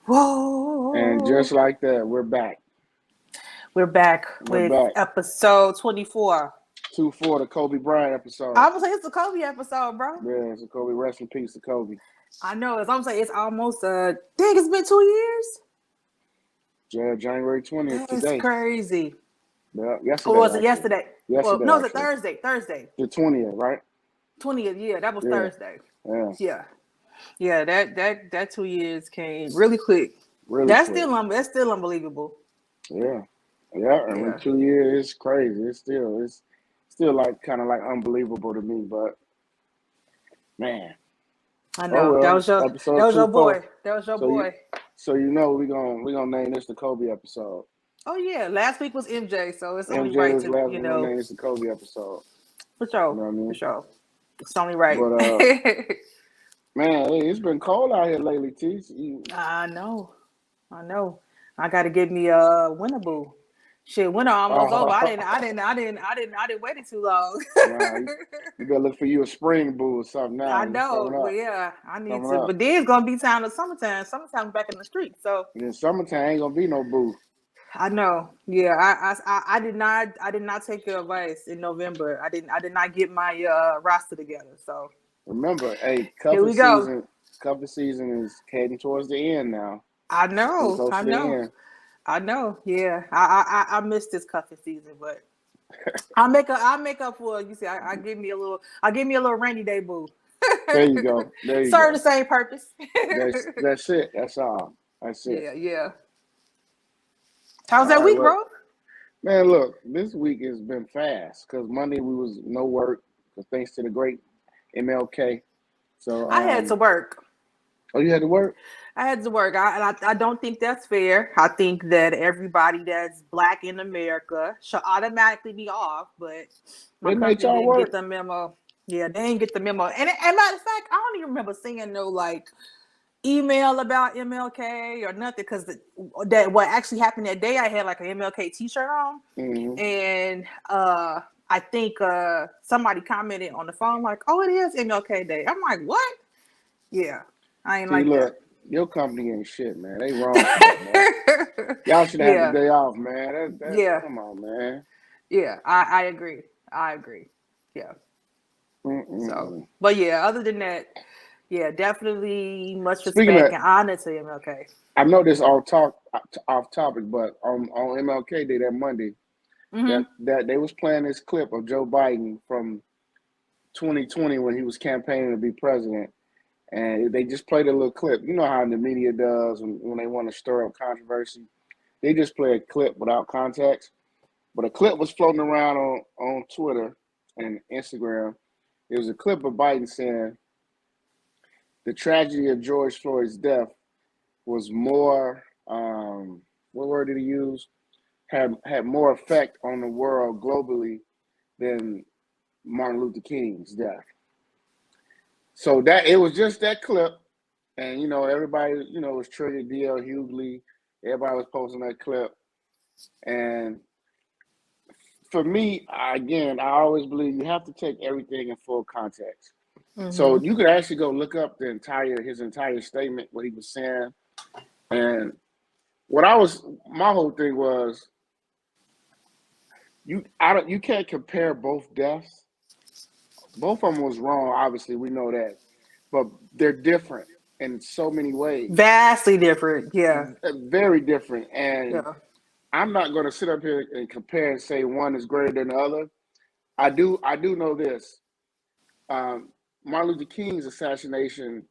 Whoa. And just like that, we're back. We're back with episode 24. 2-4, the Kobe Bryant episode. I was like, it's a Kobe episode, bro. Yeah, it's a Kobe. Rest in peace to Kobe. I know. I'm saying it's almost dang, it's been 2 years. Yeah, January 20th That's today. Crazy. Yeah, yesterday. Or was it yesterday? Well, no, it was Thursday. Thursday. The 20th, right? 20th, yeah, that was Thursday. Yeah. Yeah, that 2 years came really quick. That's still unbelievable. Yeah. And 2 years is crazy. It's still like kind of like unbelievable to me, but man. I know. That was your boy. That was your boy. So you know we're gonna name this the Kobe episode. Oh yeah. Last week was MJ, so it's only MJ right was to last week, name this the Kobe episode. For sure. You know what I mean? For sure. It's only right. But man, hey, it's been cold out here lately, T. I know. I gotta get me a winter boo. Shit, winter almost over. I didn't wait too long. You gotta look for you a spring boo or something now. I know, but yeah, I need to. But then it's gonna be time of summertime. Summertime's back in the street, so in summertime ain't gonna be no boo. I know. Yeah, I did not take your advice in November. I did not get my roster together. So remember, hey, cuffing season is heading towards the end now. I know. Yeah, I missed this cuffing season, but I'll make up for it. You see, I give me a little rainy day boo. There you go. Serve the same purpose. That's it. That's all. That's it. Yeah. How's that week, bro? Man, look, this week has been fast because Monday we was no work thanks to the great MLK. So I had to work. Oh, you had to work? I had to work. I don't think that's fair. I think that everybody that's Black in America should automatically be off, but my company didn't get the memo. Yeah, they didn't get the memo. And matter of fact, I don't even remember seeing no email about MLK or nothing, because that what actually happened that day, I had an MLK t-shirt on, and I think somebody commented on the phone oh, it is MLK Day. I'm like, what? Yeah, I ain't that. Your company ain't shit, man. They wrong. Man. Y'all should have the day off, man. Come on, man. Yeah, I agree. Yeah. So, but yeah, other than that, yeah, definitely much respect and honor to MLK. I know this off topic, but on MLK Day that Monday, that they was playing this clip of Joe Biden from 2020 when he was campaigning to be president. And they just played a little clip. You know how the media does when they want to stir up controversy. They just play a clip without context. But a clip was floating around on Twitter and Instagram. It was a clip of Biden saying the tragedy of George Floyd's death was more, what word did he use? Had more effect on the world globally than Martin Luther King's death. So it was just that clip, and everybody was triggered. D.L. Hughley, everybody was posting that clip, and for me, I always believe you have to take everything in full context. So you could actually go look up his entire statement, what he was saying, and my whole thing was you can't compare both deaths. Both of them was wrong, obviously, we know that. But they're different in so many ways. Vastly different, yeah. Very different. And I'm not going to sit up here and compare and say one is greater than the other. I do know this. Martin Luther King's assassination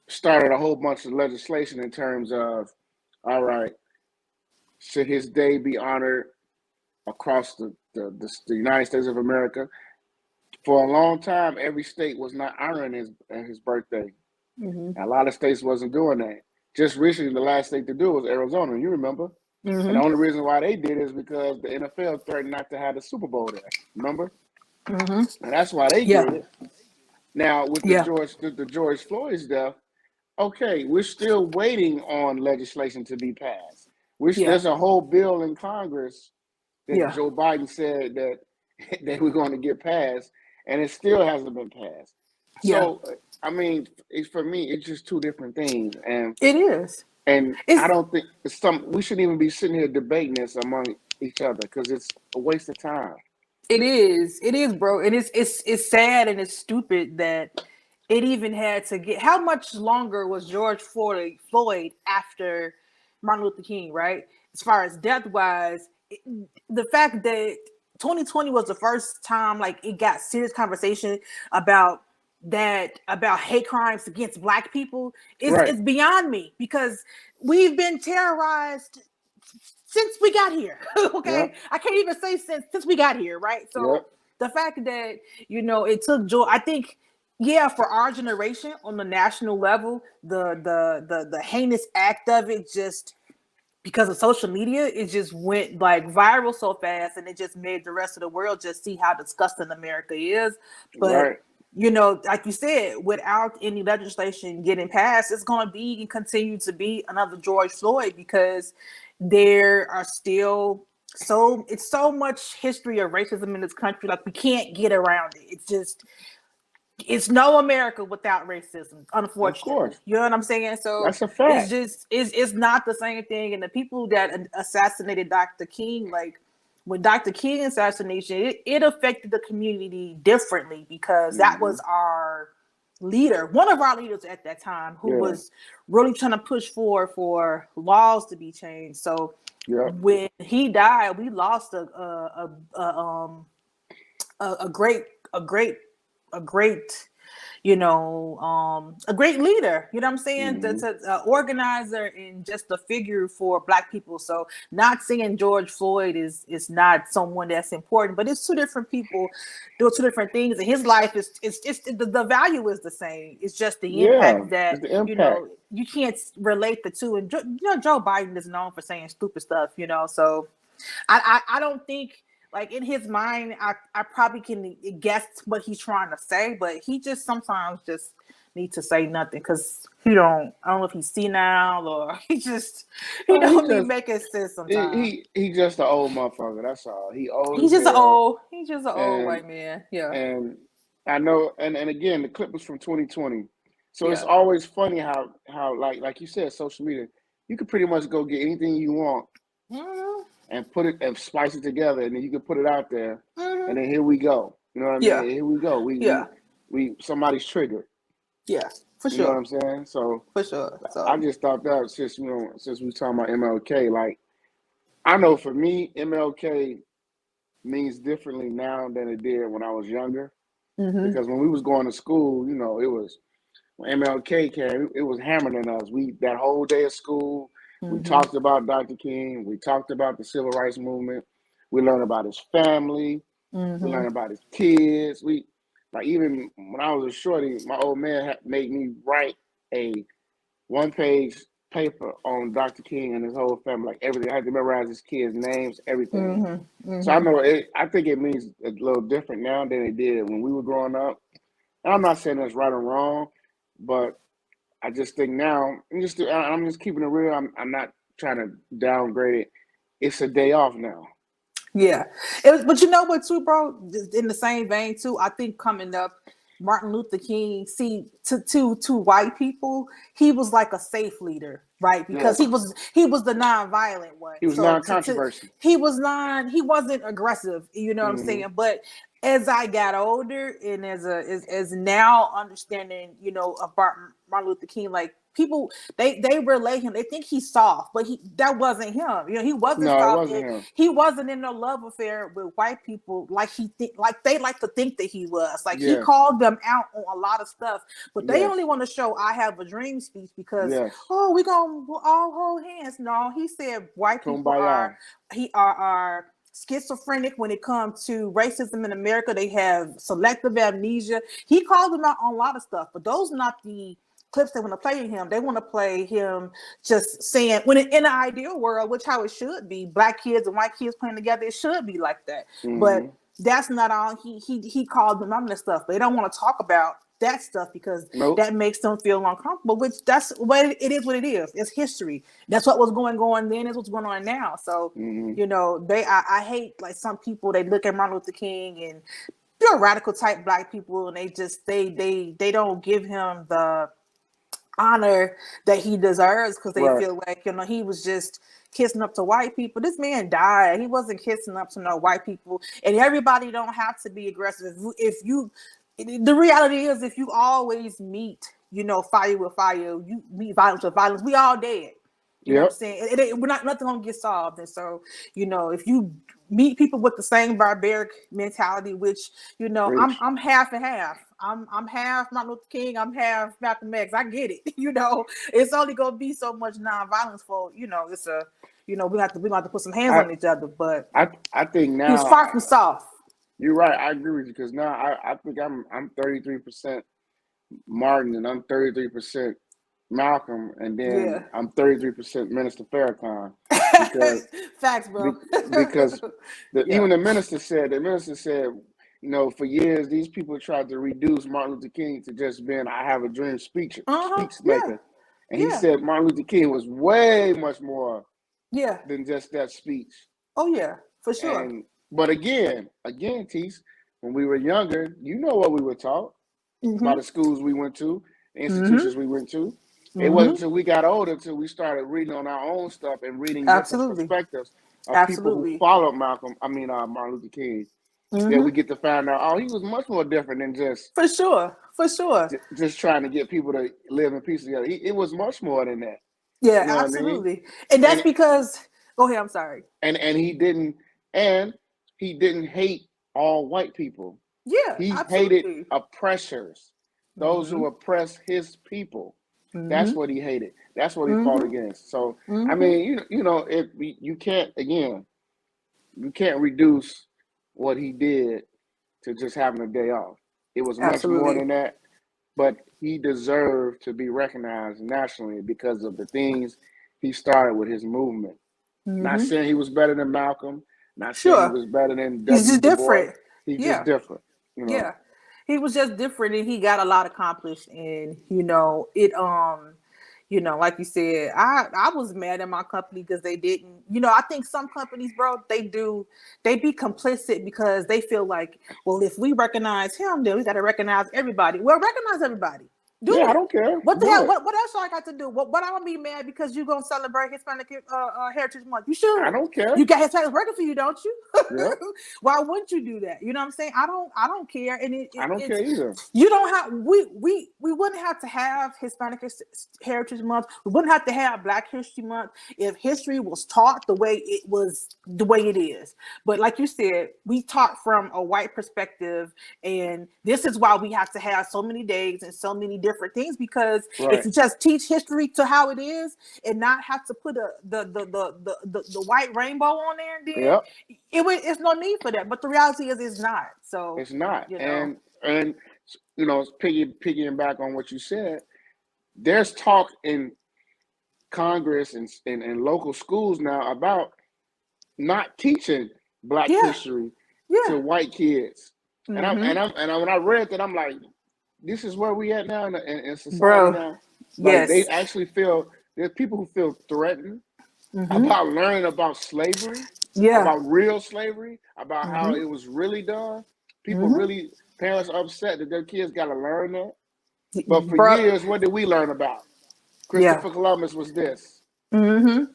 started a whole bunch of legislation in terms of, all right, should his day be honored across the United States of America? For a long time, every state was not honoring his birthday. And a lot of states wasn't doing that. Just recently, the last state to do it was Arizona. You remember? And the only reason why they did it is because the NFL threatened not to have the Super Bowl there. Remember? And that's why they did it. Now with the George Floyd's death, okay, we're still waiting on legislation to be passed. There's a whole bill in Congress that Joe Biden said that we're going to get passed, and it still hasn't been passed. So, I mean, for me, it's just two different things, and it is. And I don't think we shouldn't even be sitting here debating this among each other because it's a waste of time. It is, bro, and it's sad and it's stupid that it even had to get. How much longer was George Floyd after Martin Luther King, right? As far as death wise, the fact that 2020 was the first time like it got serious conversation about hate crimes against Black people is beyond me, because we've been terrorized since we got here. Okay. I can't even say since we got here, right? So the fact that, it took Joe, I think, for our generation on the national level, the heinous act of it, just because of social media, it just went like viral so fast, and it just made the rest of the world just see how disgusting America is. But like you said, without any legislation getting passed, it's going to be and continue to be another George Floyd, because there are still so much history of racism in this country. Like, we can't get around it. It's no America without racism, unfortunately. Of course. You know what I'm saying? So that's a fact. It's not the same thing. And the people that assassinated Dr. King, like, when Dr. King assassination, it affected the community differently, because that was our leader, one of our leaders at that time, who was really trying to push for laws to be changed. So when he died, we lost a great a great leader, you know what I'm saying? The organizer and just a figure for Black people. So not saying George Floyd is not someone that's important, but it's two different people doing two different things, and his life is the value is the same. It's just the impact that you can't relate the two. And Joe Biden is known for saying stupid stuff, so I don't think, like, in his mind, I probably can guess what he's trying to say, but he just sometimes just needs to say nothing, because I don't know if he's senile or he don't be making sense sometimes. He just an old motherfucker. That's all. He's just an old white man. Yeah. And I know, and again, the clip was from 2020. So it's always funny how like you said, social media, you could pretty much go get anything you want. And put it and spice it together, and then you can put it out there, and then here we go. You know what I mean? Here we go. We somebody's triggered. Yeah, for sure. You know what I'm saying? So for sure. So I just thought that since we were talking about MLK, like, I know for me, MLK means differently now than it did when I was younger. Because when we was going to school, it was when MLK came, it was hammering us. That whole day of school. We talked about Dr. King. We talked about the Civil Rights Movement. We learned about his family. We learned about his kids. Even when I was a shorty, my old man made me write a 1-page paper on Dr. King and his whole family, like everything. I had to memorize his kids' names, everything. So I know I think it means a little different now than it did when we were growing up. And I'm not saying that's right or wrong, but I just think now, I'm just keeping it real. I'm not trying to downgrade it. It's a day off now. Yeah. But you know what, too, bro? In the same vein, too, I think coming up, Martin Luther King, to white people, he was like a safe leader, right? Because he was the non-violent one. He was non-controversial. He wasn't aggressive, you know what I'm saying? But as I got older, and as now understanding, of Martin Luther King, like, people, they relate him. They think he's soft, but that wasn't him. He wasn't soft. It wasn't him. He wasn't in no love affair with white people like they like to think that he was. Like, he called them out on a lot of stuff, but they only want to show "I have a dream" speech because we gonna all hold hands. No, he said white people are schizophrenic when it comes to racism in America. They have selective amnesia. He called them out on a lot of stuff, but those are not the clips they want to play him. They want to play him just saying, when in an ideal world, which how it should be, black kids and white kids playing together, it should be like that. Mm-hmm. But that's not all. He called them on this stuff. They don't want to talk about that stuff because that makes them feel uncomfortable, which that's what it is. What it is. It's history. That's what was going on then. Is what's going on now. So you know, I hate like some people. They look at Martin Luther King and you're radical type black people, and they don't give him the honor that he deserves because they feel like, you know, he was just kissing up to white people. This man died. He wasn't kissing up to no white people, and everybody don't have to be aggressive. The reality is, if you always meet, you know, fire with fire, you meet violence with violence, we all dead. You know what I'm saying? We're not nothing gonna get solved. And so, you know, if you meet people with the same barbaric mentality, which, you know, I'm half and half. I'm half Martin Luther King, I'm half Malcolm X. I get it. You know, it's only gonna be so much nonviolence for, you know, it's a, you know, we have to put some hands on each other. But I think now he's far from soft. You're right. I agree with you because now I think I'm 33% Martin and I'm 33% Malcolm, and then I'm 33% Minister Farrakhan. Because, facts, bro. Because even the minister said, you know, for years these people tried to reduce Martin Luther King to just being "I have a dream" speech maker, and he said Martin Luther King was way much more than just that speech. Oh yeah, for sure. But again, Teese, when we were younger, you know what we were taught by the schools we went to, the institutions we went to. It wasn't until we got older until we started reading on our own stuff and reading different perspectives of people who followed Martin Luther King. That we get to find out, oh, he was much more different than just for sure, just trying to get people to live in peace together. It was much more than that. Yeah, you know absolutely, I mean? And that's because. Go ahead. I'm sorry. And he didn't hate all white people. Yeah, he hated oppressors, those who oppress his people. That's what he hated. That's what he fought against. So I mean, you know, you can't reduce what he did to just having a day off. It was much more than that. But he deserved to be recognized nationally because of the things he started with his movement. Not saying he was better than Malcolm. Not saying he was better than He's just different. He's just different. You know? Yeah. He was just different, and he got a lot accomplished. And you know, you know, like you said, I was mad at my company because they didn't. You know, I think some companies, bro, they be complicit because they feel like, well, if we recognize him, then we got to recognize everybody. Well, recognize everybody. I don't care. What the hell? What else I got to do? What I don't be mad because you gonna celebrate Hispanic Heritage Month? You should. I don't care. You got Hispanics working for you, don't you? Yeah. Why wouldn't you do that? You know what I'm saying? I don't care. And I don't care either. You don't have. We wouldn't have to have Hispanic Heritage Month. We wouldn't have to have Black History Month if history was taught the way it is. But like you said, we taught from a white perspective, and this is why we have to have so many days and so many different things, because if you just teach history to how it is and not have to put the white rainbow on there, then it's no need for that. But the reality is it's not. So it's not. You know. And you know, piggying back on what you said, there's talk in Congress and local schools now about not teaching Black history to white kids. And when I read that, I'm like, this is where we at now in society now. Like, they actually feel, there's people who feel threatened about learning about slavery, about real slavery, about how it was really done. People parents are upset that their kids got to learn that. But for years, what did we learn about? Christopher Columbus was this. George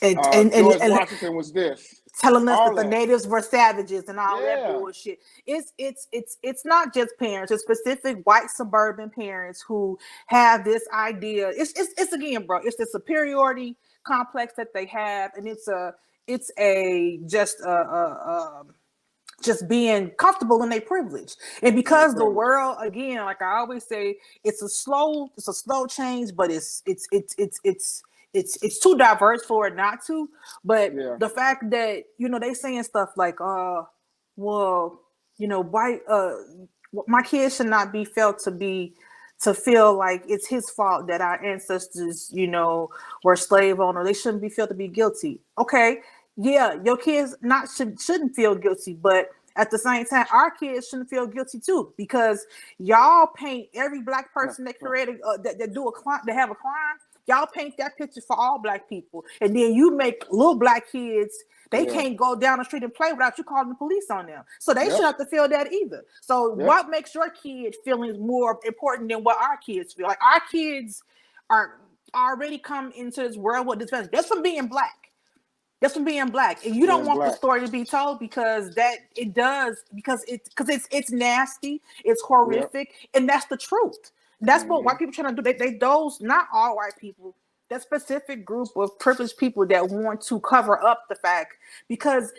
Washington was this. Telling us that the natives were savages and all that bullshit. It's not just parents. It's specific white suburban parents who have this idea. It's again, bro. It's the superiority complex that they have, and it's just being comfortable in their privilege. And because the world, again, like I always say, it's a slow change, but it's too diverse for it not to. But the fact that, you know, they saying stuff like, well, you know, white, my kids should not be felt to be to feel like it's his fault that our ancestors, you know, were slave owners. They shouldn't be felt to be guilty. Okay, yeah, your kids shouldn't feel guilty, but at the same time, our kids shouldn't feel guilty too, because y'all paint every black person that created that do a crime, that have a crime. Y'all paint that picture for all black people, and then you make little black kids. They can't go down the street and play without you calling the police on them. So they shouldn't have to feel that either. So what makes your kids feelings more important than what our kids feel? Like, our kids are already come into this world with this message. That's from being black. That's from being black. And you don't want the story to be told because it's nasty, it's horrific, and that's the truth. That's what white people trying to do. They those, not all white people, that specific group of privileged people that want to cover up the fact, because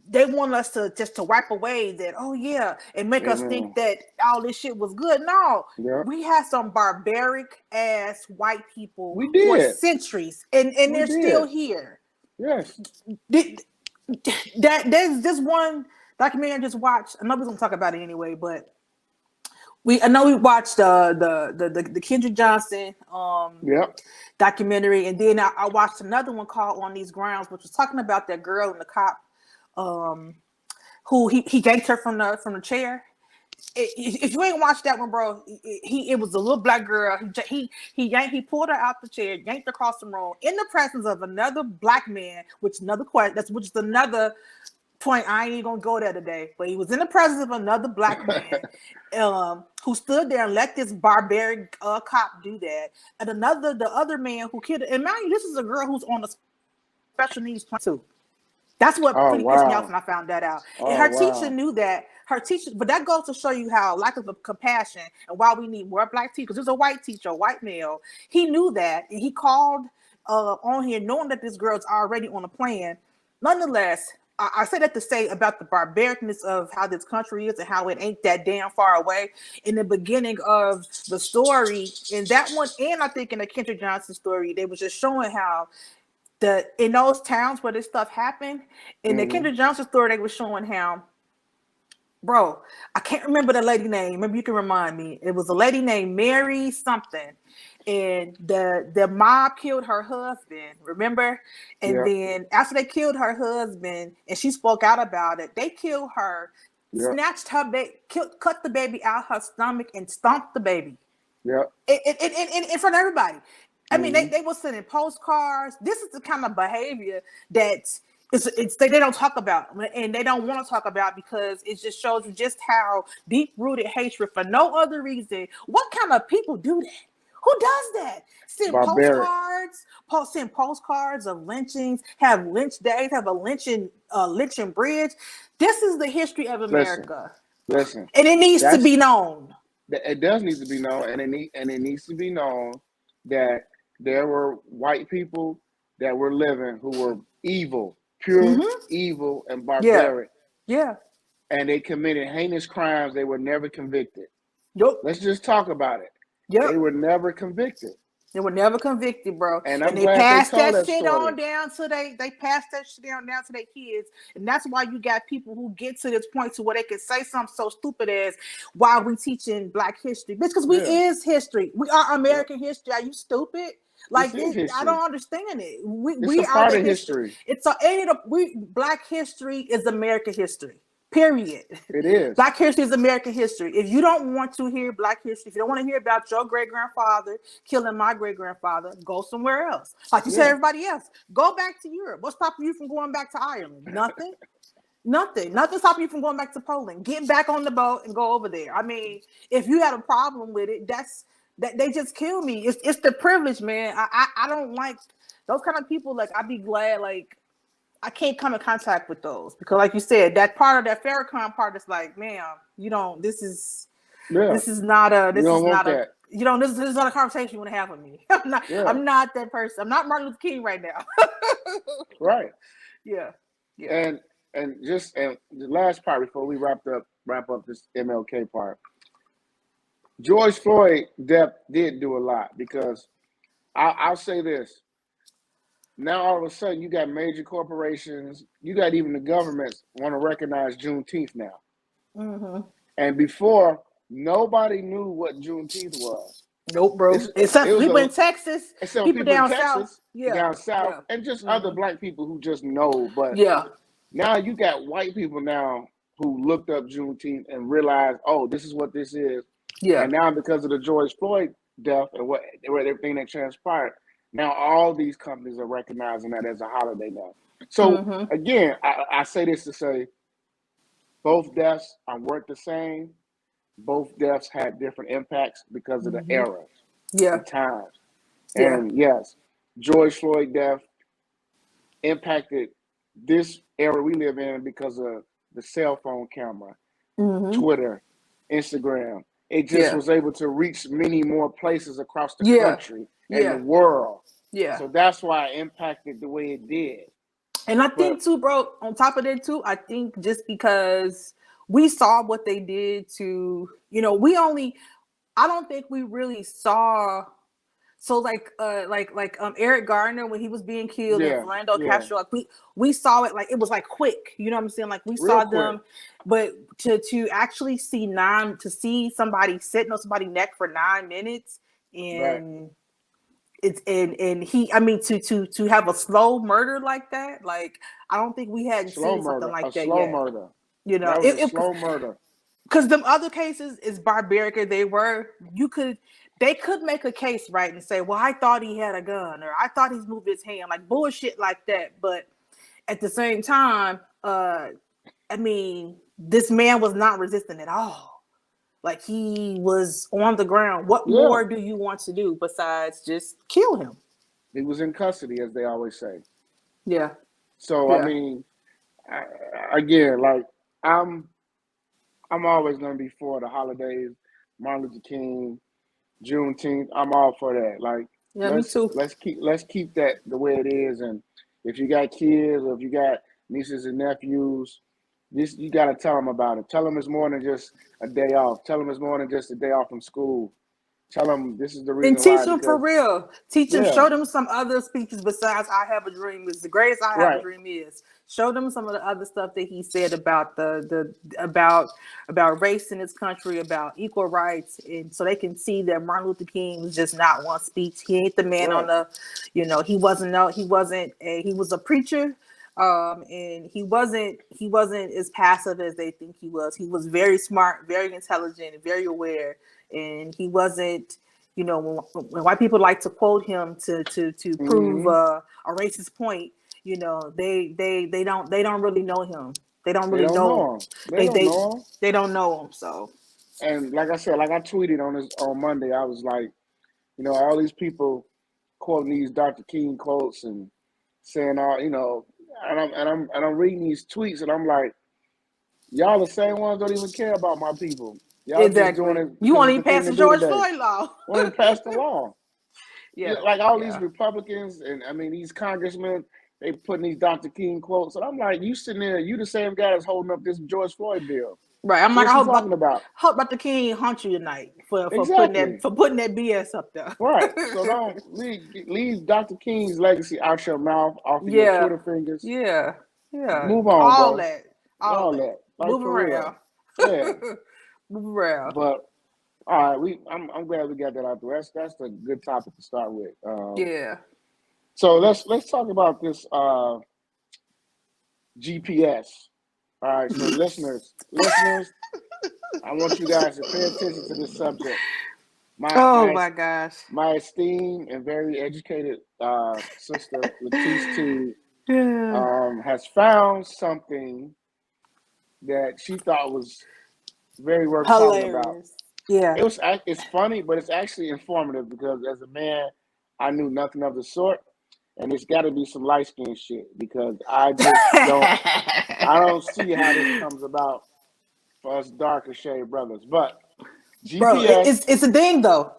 they want us to just to wipe away that, oh yeah, and make us think that all this shit was good. No, we had some barbaric ass white people for centuries, and they're still here. Yes. There's this one documentary I just watched. I know we're gonna talk about it anyway, but I know we watched the Kendrick Johnson documentary, and then I watched another one called On These Grounds, which was talking about that girl and the cop who he yanked her from the chair. If you ain't watched that one, bro, it was a little black girl. He pulled her out the chair, yanked her across the room in the presence of another black man, which is another point. I ain't even gonna go there today, but he was in the presence of another black man who stood there and let this barbaric cop do that, and the other man who killed her. And mind you, this is a girl who's on a special needs plan too. That's what really pissed me off when I found that out. And her teacher knew that. Her teacher, but that goes to show you how lack of compassion and why we need more black teachers. There's a white teacher, a white male. He knew that, and he called on here knowing that this girl's already on a plan. Nonetheless, I say that to say about the barbaricness of how this country is and how it ain't that damn far away. In the beginning of the story, in that one, and I think in the Kendrick Johnson story, they was just showing how in those towns where this stuff happened, in the Kendrick Johnson story, they were showing how, bro, I can't remember the lady name. Maybe you can remind me. It was a lady named Mary something, and the mob killed her husband. Remember? And then after they killed her husband, and she spoke out about it, they killed her, snatched her baby, cut the baby out her stomach, and stomped the baby. Yeah, in front of everybody. I mean, they were sending postcards. This is the kind of behavior that they don't talk about, and they don't want to talk about, because it just shows you just how deep-rooted hatred for no other reason. What kind of people do that? Who does that? Send postcards of lynchings, have lynch days, have a lynching bridge. This is the history of America. Listen, and it needs to be known. It does need to be known, and it needs to be known that there were white people that were living who were evil, pure evil, and barbaric. Yeah. And they committed heinous crimes. They were never convicted. Yep. Let's just talk about it. Yep. They were never convicted. They were never convicted, bro. And they passed that shit on down to they passed that shit down to their kids. And that's why you got people who get to this point to where they can say something so stupid as, why are we teaching Black history? Bitch, because we is history. We are American history. Are you stupid? Like, I don't understand it. We are part of history. Black history is American history. Period. It is. Black history is American history. If you don't want to hear Black history, if you don't want to hear about your great-grandfather killing my great-grandfather, go somewhere else. Like you said, everybody else, go back to Europe. What's stopping you from going back to Ireland? Nothing. Nothing stopping you from going back to Poland. Get back on the boat and go over there. I mean, if you had a problem with it, that they just kill me. It's the privilege, man. I don't like those kind of people. Like, I'd be glad, like, I can't come in contact with those, because, like you said, that part of that Farrakhan part is like, man, you don't. This is not a conversation you want to have with me. I'm not that person. I'm not Martin Luther King right now. Right. Yeah. And the last part before we wrap up this MLK part. George Floyd death did do a lot, because I'll say this. Now all of a sudden you got major corporations, you got even the governments want to recognize Juneteenth now. And before nobody knew what Juneteenth was. Nope, bro. Except people in Texas, people down south, down south, and just other black people who just know. But now you got white people now who looked up Juneteenth and realized, oh, this is what this is. Yeah. And now because of the George Floyd death and what everything that transpired, now all these companies are recognizing that as a holiday now. So again, I say this to say, both deaths are worth the same. Both deaths had different impacts because of the eras, the times. And yes, George Floyd death impacted this era we live in because of the cell phone camera, Twitter, Instagram. It just was able to reach many more places across the country and the world. Yeah. So that's why it impacted the way it did. And I think too, bro, on top of that too, I think just because we saw what they did to, I don't think we really saw. So like Eric Garner when he was being killed and Philando Castro, like we saw it, like it was like quick, you know what I'm saying? Like we saw them, but to actually see somebody sitting on somebody's neck for 9 minutes and to have a slow murder like that, like I don't think we hadn't seen something like that yet. Murder. You know, it was slow murder. Because them other cases, as barbaric as they were, they could make a case, right, and say, well, I thought he had a gun, or I thought he's moved his hand, like bullshit like that. But at the same time, this man was not resisting at all. Like he was on the ground. What more do you want to do besides just kill him? He was in custody, as they always say. Yeah. So again, like I'm always going to be for the holidays, Martin Luther King, Juneteenth. I'm all for that. Like, me too. Let's keep that the way it is. And if you got kids or if you got nieces and nephews, you got to tell them about it. Tell them it's more than just a day off. Tell them it's more than just a day off from school. Tell them this is the reason. And teach them for real. Teach them. Show them some other speeches besides "I Have a Dream." Is the greatest "I Have a Dream" is. Show them some of the other stuff that he said about about race in this country, about equal rights, and so they can see that Martin Luther King was just not one speech. He ain't the man on the, he was a preacher, and he wasn't as passive as they think he was. He was very smart, very intelligent, and very aware. And he wasn't, when white people like to quote him to prove a racist point, they don't really know him. They don't really know him. They don't know him. So, and like I said, like I tweeted on Monday, I was like, all these people quoting these Dr. King quotes and saying all, and I'm reading these tweets and I'm like, y'all the same ones don't even care about my people. Y'all exactly. You won't even pass the George Floyd law. Won't even pass the law. Like all these Republicans and these congressmen, they putting these Dr. King quotes, and I'm like, you sitting there, you the same guy that's holding up this George Floyd bill. Right. I'm like, I hope Dr. King haunt you tonight for putting that BS up there. Right. So don't leave Dr. King's legacy out your mouth, off of your Twitter fingers. Yeah. Yeah. Move on, all bro. That. All that. Like, move around. Yeah. Move around. But all right, I'm glad we got that out there. That's a good topic to start with. So let's talk about this GPS. All right, so listeners, I want you guys to pay attention to this subject. My gosh. My esteemed and very educated sister, Letice T, has found something that she thought was very worth talking about. Yeah. It's funny, but it's actually informative because as a man, I knew nothing of the sort. And it's got to be some light skin shit because I just don't see how this comes about for us darker shade brothers. But GPS, bro, it's a thing though.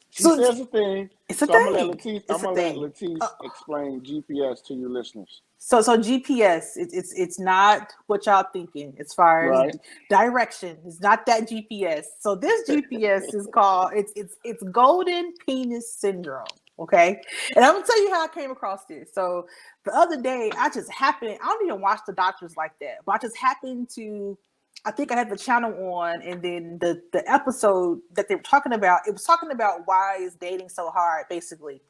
She says a thing. It's a thing. I'm gonna let Letice explain GPS to you listeners. So GPS, it's not what y'all thinking as far as direction. It's not that GPS. So this GPS is called it's golden penis syndrome. Okay, and I'm gonna tell you how I came across this. So the other day, I don't even watch the doctors like that, but I just happened to I think I had the channel on, and then the episode that they were talking about, it was talking about why is dating so hard, basically.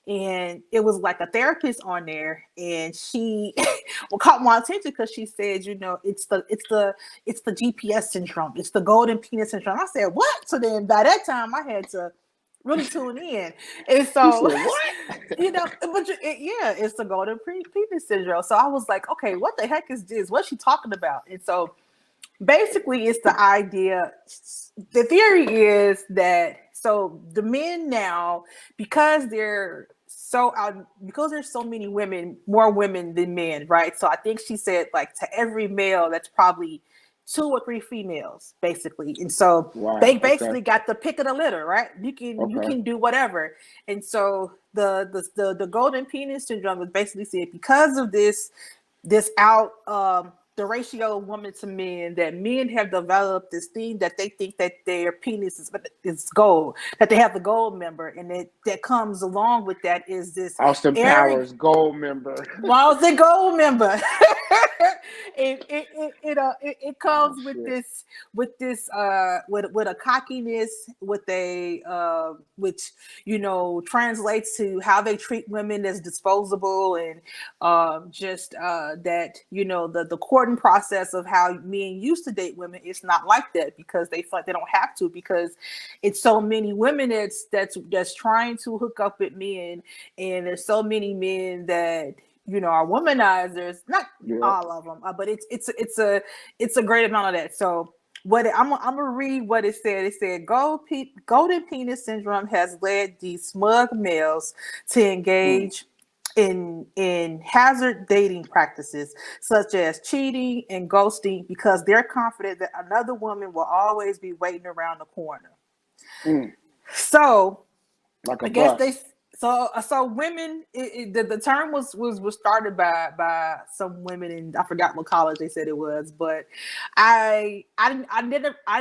And it was like a therapist on there, and she caught my attention because she said, it's the GPS syndrome, it's the golden penis syndrome. I said, what? So then by that time, I had to really tune in, and so what? it's the golden penis syndrome. So I was like, okay, what the heck is this? What's she talking about? And so basically, it's the idea. The theory is that so the men now, because there's so many women, more women than men, right? So I think she said like to every male, that's probably 2 or 3 females, basically. And so they basically got the pick of the litter, right? You can do whatever. And so the golden penis syndrome is basically said because of this the ratio of women to men, that men have developed this thing that they think that their penis is gold, that they have the gold member, and that comes along with that is this Austin Powers gold member. Well, the gold member. It comes with a cockiness, with a which translates to how they treat women as disposable, and that the courting process of how men used to date women is not like that, because they feel like they don't have to, because it's so many women that's trying to hook up with men, and there's so many men that are womanizers. Not all of them, but it's a great amount of that. So what I'm gonna read what it said. It said golden penis syndrome has led these smug males to engage in hazard dating practices such as cheating and ghosting, because they're confident that another woman will always be waiting around the corner. So like I guess so women, the term was started by some women, and I forgot what college they said it was, but I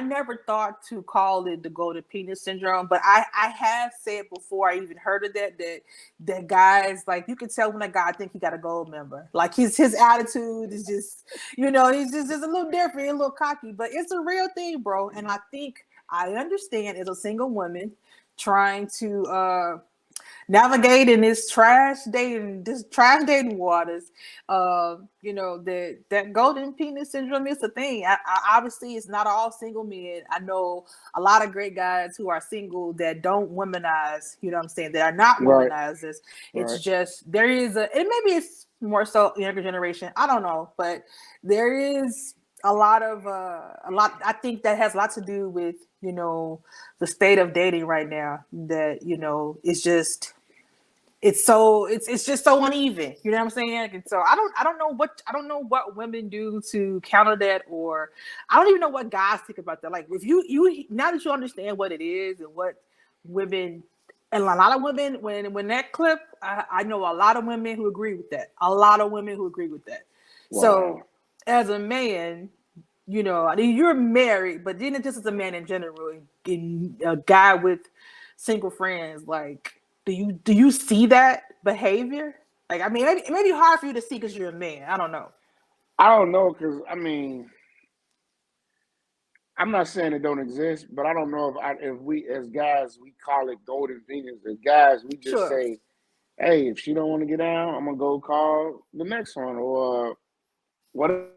never thought to call it the golden penis syndrome, but I have said before I even heard of that guys, like, you can tell when a guy think he got a gold member, like his attitude is just he's just a little different, a little cocky, but it's a real thing, bro. And I think I understand as a single woman trying to navigate in this trash dating waters, that golden penis syndrome is a thing. I obviously, it's not all single men. I know a lot of great guys who are single that don't womanize, that are not womanizers. It's just, there is and maybe it's more so younger generation, I don't know, but there is a lot, I think that has a lot to do with, the state of dating right now, that, it's just, it's just so uneven. You know what I'm saying? And so I don't know what women do to counter that, or I don't even know what guys think about that. Like, if you now that you understand what it is and what women, and a lot of women, when that clip, I know a lot of women who agree with that. Wow. So as a man, I mean, you're married, but then just as a man in general, and a guy with single friends, like, do you see that behavior? Like, I mean, it may be hard for you to see because you're a man. I don't know. Because I mean, I'm not saying it don't exist, but I don't know if we as guys we call it golden penis. As guys, we just say, "Hey, if she don't want to get down, I'm gonna go call the next one," or whatever.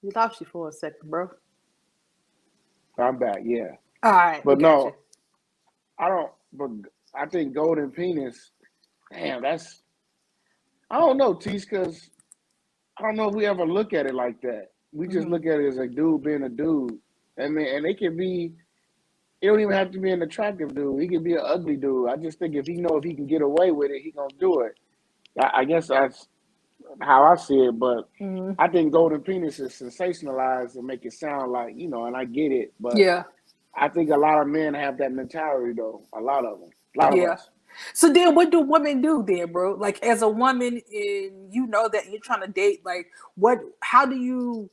You lost you for a second, bro. I'm back, yeah. All right, but no, I don't. But I think golden penis. Damn, that's. I don't know, Tease, because I don't know if we ever look at it like that. We just look at it as a dude being a dude, and it can be. It don't even have to be an attractive dude. He can be an ugly dude. I just think if he can get away with it, he gonna do it. I guess that's how I see it, but I think golden penis is sensationalized and make it sound like, and I get it, but I think a lot of men have that mentality, though. A lot of them. A lot of us. So then what do women do then, bro? Like, as a woman, and that you're trying to date, like, how do you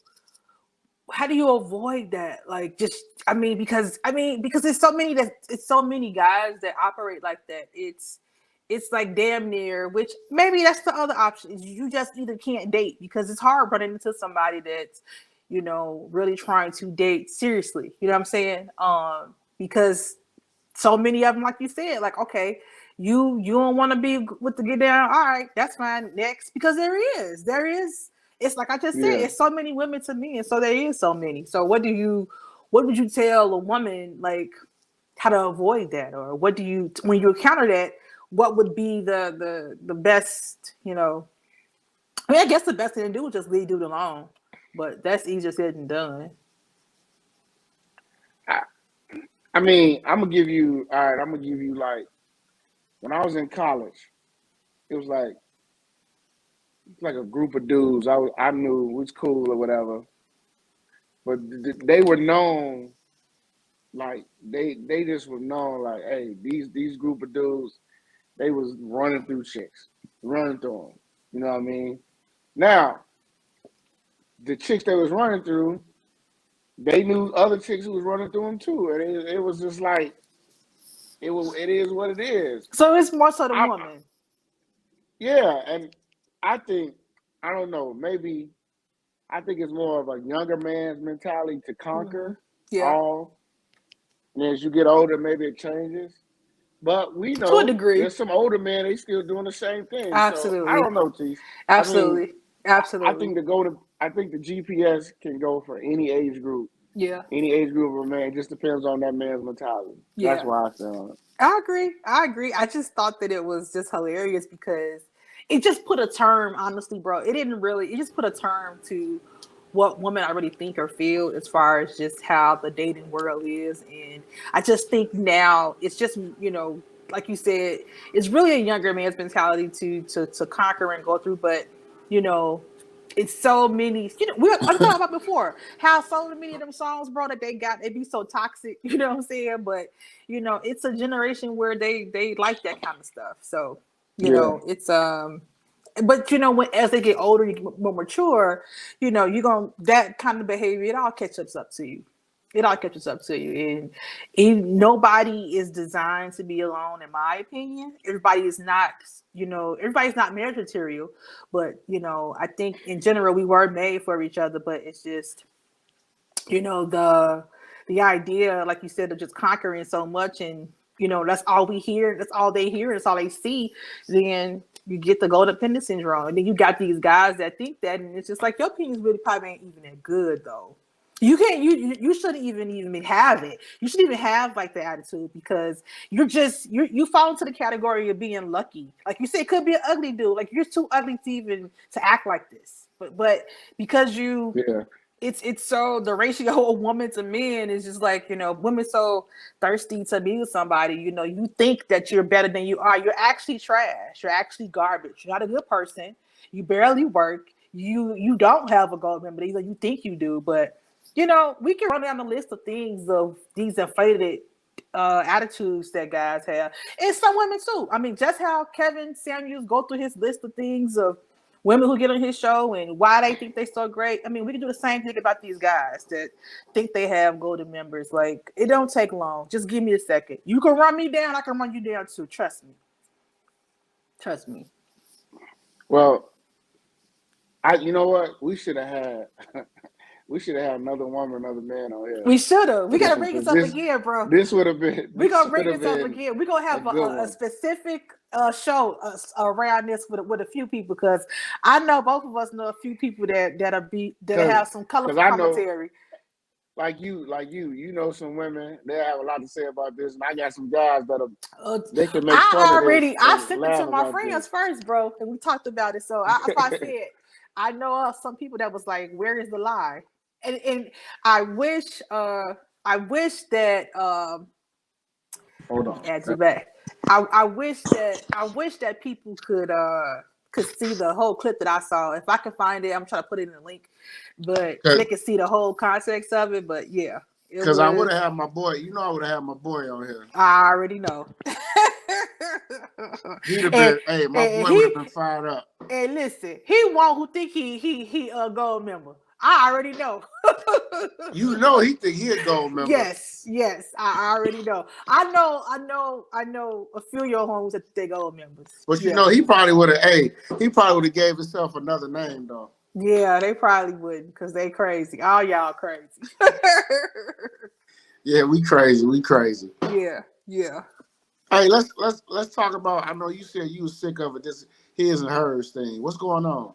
how do you avoid that? Like, just because it's so many guys that operate like that. It's like damn near, which maybe that's the other option, is you just either can't date, because it's hard running into somebody that's, really trying to date seriously. You know what I'm saying? Because so many of them, like you said, like, okay, you don't want to be with the get down. All right, that's fine. Next, because there is. It's like I just said, it's so many women to me, and so there is so many. So what would you tell a woman, like, how to avoid that, or what do you, when you encounter that, what would be the best? I guess the best thing to do is just leave dude alone, but that's easier said than done. I'm gonna give you like, when I was in college, it was like a group of dudes I knew was cool or whatever, but they were known, like they just were known like, hey, these group of dudes, they was running through chicks, running through them. You know what I mean? Now, the chicks they was running through, they knew other chicks who was running through them too, and it was just like, it is what it is. So it's more so the woman. Yeah, and I think, I don't know, maybe I think it's more of a younger man's mentality to conquer all. And as you get older, maybe it changes. But we know, to a degree, there's some older men, they still doing the same thing. Absolutely. So I don't know, T. Absolutely. Absolutely. I think the GPS can go for any age group. Yeah. Any age group of a man. It just depends on that man's mentality. Yeah. That's why I say on it. I agree. I just thought that it was just hilarious because it just put a term, honestly, bro. It just put a term to what women already think or feel as far as just how the dating world is. And I just think now it's just, like you said, it's really a younger man's mentality to conquer and go through. But, it's so many, I talked about before how so many of them songs, bro, that they be so toxic, you know what I'm saying? But, it's a generation where they like that kind of stuff. So, it's, but as they get older, you get more mature, that kind of behavior, it all catches up to you. And nobody is designed to be alone, in my opinion. Everybody is not, everybody's not marriage material, but I think in general we were made for each other. But it's just, the idea, like you said, of just conquering so much, and that's all we hear, that's all they hear, that's all they see. Then you get the codependent syndrome, and then you got these guys that think that, and it's just like your opinions really probably ain't even that good though. You can't. You shouldn't even have it. You shouldn't even have like the attitude, because you fall into the category of being lucky. Like you said, it could be an ugly dude. Like you're too ugly to act like this. But because it's so, the ratio of woman to men is just like, women so thirsty to be with somebody. You think that you're better than you are. You're actually trash. You're actually garbage. You're not a good person. You barely work. You don't have a gold member. You think you do, but. We can run down the list of things of these inflated attitudes that guys have. And some women too. I mean, just how Kevin Samuels go through his list of things of women who get on his show and why they think they're so great. I mean, we can do the same thing about these guys that think they have golden members. Like, it don't take long. Just give me a second. You can run me down. I can run you down too. Trust me. Well, you know what? We should have had... We should have had another woman, another man on here. We should have. We gotta bring this up again, bro. This would have been. We're gonna bring this up again. We're gonna have a specific show around this with a few people, because I know both of us know a few people that have some colorful commentary. Like you know some women, they have a lot to say about this, and I got some guys they can make fun of this. I sent it to my friends first, bro, and we talked about it. So I said, I know of some people that was like, "Where is the lie?" And I wish that hold on. Add you back. I wish that people could see the whole clip that I saw. If I can find it, I'm trying to put it in the link, but they can see the whole context of it. But yeah, because I would have had my boy. I would have had my boy on here. I already know. He'd have been. My boy would have been fired up. And listen, he won't. Who think he a gold member? I already know. You know he think he a gold member. Yes, I already know. I know a few of your homies that they gold members. But you know, he probably would have gave himself another name though. Yeah, they probably wouldn't because they crazy. All y'all crazy. Yeah, we crazy. Yeah. Hey, let's talk about. I know you said you was sick of it. This his and hers thing. What's going on?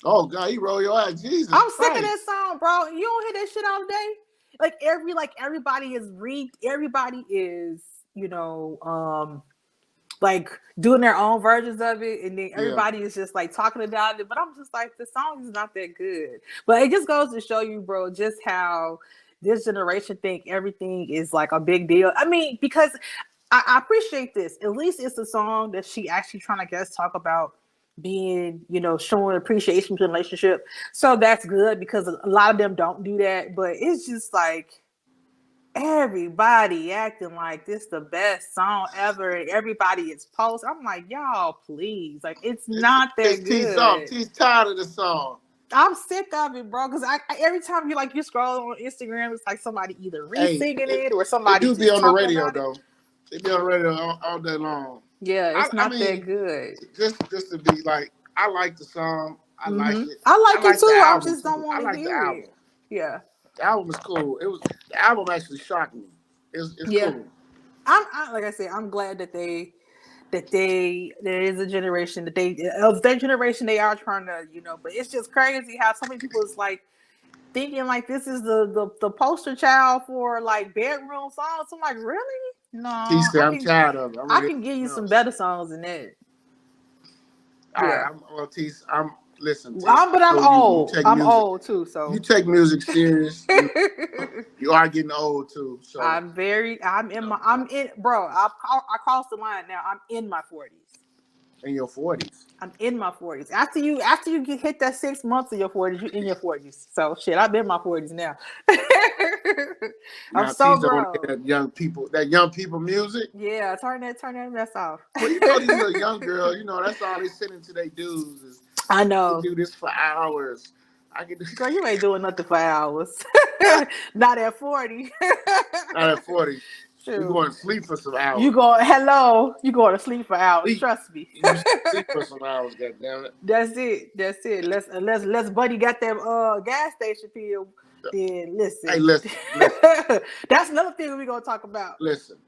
Oh God, he roll your ass. Jesus, I'm sick of that song, bro. You don't hear that shit all day. Everybody is everybody is, like doing their own versions of it, and then everybody is just like talking about it. But I'm just like, the song is not that good. But it just goes to show you, bro, just how this generation think everything is like a big deal. I mean, because I appreciate this. At least it's a song that she actually trying to talk about being, showing appreciation to the relationship. So that's good because a lot of them don't do that. But it's just like everybody acting like this the best song ever, and everybody is posting. I'm like, y'all, please, like it's not that good. He's tired of the song. I'm sick of it, bro. Because I every time you scroll on Instagram, it's like somebody either re-singing it or somebody. They do be on the radio though. They be on the radio all day long. Yeah, it's not that good. Just to be like, I like the song. I like it. I like it too. I just don't want to hear it. Yeah. The album was cool. The album actually shocked me. It's cool. Like I said, I'm glad that there is a generation that of their generation they are trying to, but it's just crazy how so many people is like thinking like this is the poster child for like bedroom songs. I'm like, really? No. He said, I'm tired of it. I can give you some better songs than that. Listen. But I'm old. I'm old too. So you take music serious. You are getting old too. So I crossed the line now. I'm in my 40s. In your 40s. I'm in my 40s. After you hit that 6 months of your 40s, you're in your 40s. So shit, I'm in my 40s now. I'm so grown. That young people music. Yeah, turn that mess off. Well, these little young girls, that's all they sending to their dudes. I know. I can do this for hours. Girl, you ain't doing nothing for hours. Not at 40. Not at 40. You're going to sleep for some hours. You're going to sleep for hours. Trust me. You sleep for some hours, goddammit. That's it. Unless Buddy got that gas station pill, then listen. Hey, listen. That's another thing we're gonna talk about. Listen.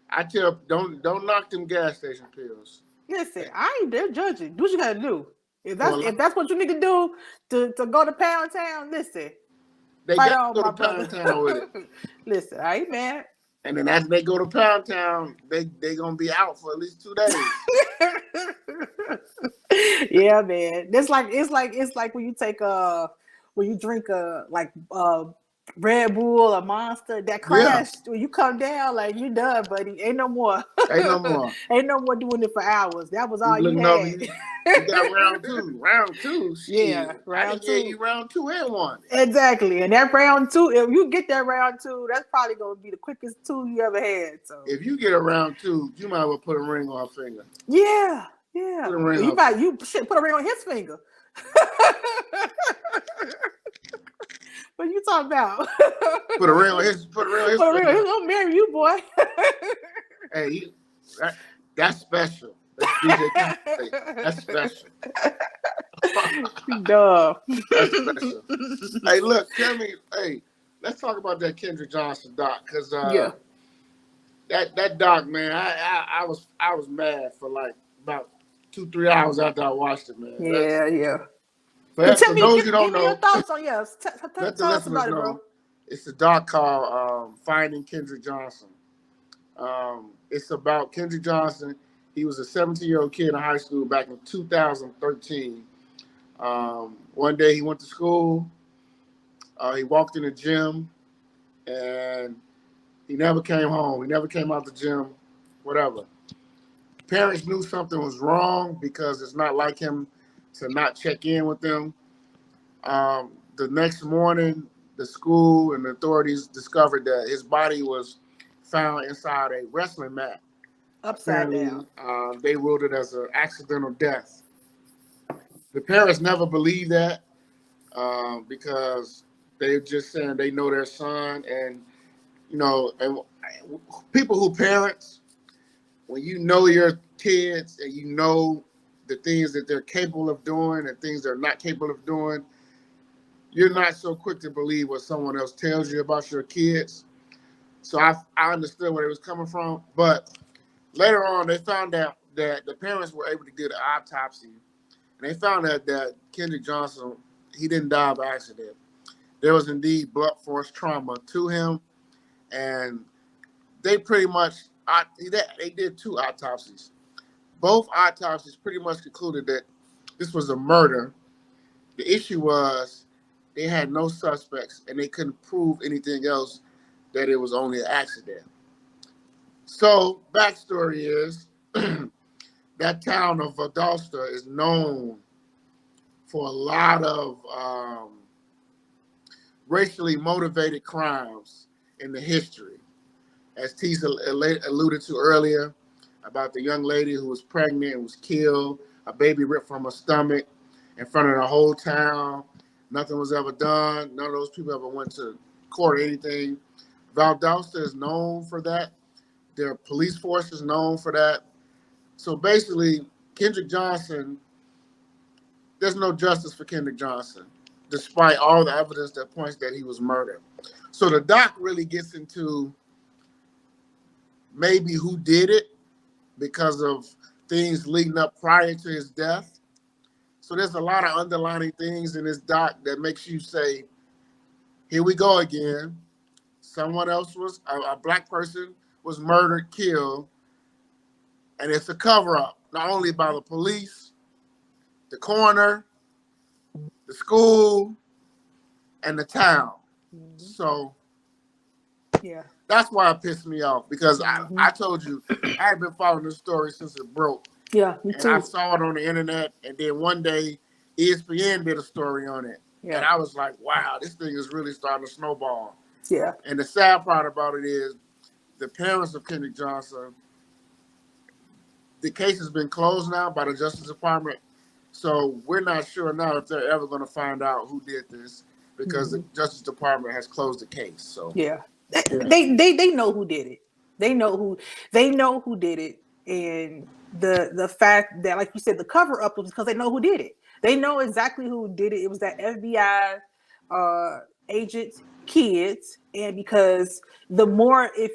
I tell don't knock them gas station pills. Listen, I ain't there judging. Do what you gotta do. If that's what you need to do to go to Pound Town, listen. They got to go to Pound Town with it. Listen, I ain't mad. And then after they go to Pound Town, they gonna be out for at least 2 days. Yeah, man. It's like when you take when you drink Red Bull or Monster, that crash when you come down, like you done, buddy. Ain't no more. Ain't no more doing it for hours. That was all you had. You got round two. Round two. Shit. Yeah, round two. You round 2 and 1. Exactly. And that round 2, if you get that round 2, that's probably gonna be the quickest 2 you ever had. So if you get a round 2, you might as well put a ring on her finger. Yeah. Put a ring put a ring on his finger. What you talking about? Put a ring on his finger. He's gonna marry you, boy. Hey, that's special. That's special. Duh. That's special. Hey, look, tell me. Hey, let's talk about that Kendrick Johnson doc, because that doc, man, I was mad for like about 2-3 hours after I watched it, man. Yeah. But for those who don't know, your thoughts on let the listeners know. It's a doc called Finding Kendrick Johnson. It's about Kendrick Johnson. He was a 17-year-old kid in high school back in 2013. One day he went to school. He walked in the gym, and he never came home. He never came out the gym, whatever. Parents knew something was wrong because it's not like him to not check in with them. The next morning, the school and the authorities discovered that his body was found inside a wrestling mat. Upside down. They ruled it as an accidental death. The parents never believed that. because they're just saying they know their son, and and people who parents, when you know your kids and you know the things that they're capable of doing and things they're not capable of doing, you're not so quick to believe what someone else tells you about your kids. So I understood where it was coming from, but later on they found out that the parents were able to get an autopsy, and they found out that Kendrick Johnson, he didn't die by accident. There was indeed blunt force trauma to him, and they pretty much they did 2 autopsies. Both autopsies pretty much concluded that this was a murder. The issue was they had no suspects and they couldn't prove anything else, that it was only an accident. So backstory is that town of Valdosta is known for a lot of racially motivated crimes in the history. As Tisa alluded to earlier, about the young lady who was pregnant and was killed, a baby ripped from her stomach in front of the whole town. Nothing was ever done. None of those people ever went to court or anything. Valdosta is known for that. Their police force is known for that. So basically, Kendrick Johnson, there's no justice for Kendrick Johnson, despite all the evidence that points that he was murdered. So the doc really gets into maybe who did it, because of things leading up prior to his death. So there's a lot of underlying things in this doc that makes you say, here we go again. Someone else was, a black person was murdered, killed, and it's a cover-up, not only by the police, the coroner, the school, and the town. Mm-hmm. So yeah, that's why it pissed me off, because I told you, I had been following this story since it broke. Yeah, me too. And I saw it on the internet, and then one day ESPN did a story on it. Yeah. And I was like, wow, this thing is really starting to snowball. Yeah. And the sad part about it is the parents of Kendrick Johnson, the case has been closed now by the Justice Department. So we're not sure now if they're ever going to find out who did this, because the Justice Department has closed the case. So yeah. They know who did it. They know who did it. And the fact that, like you said, the cover up was because they know who did it. They know exactly who did it. It was that FBI agent's kids. And because the more, if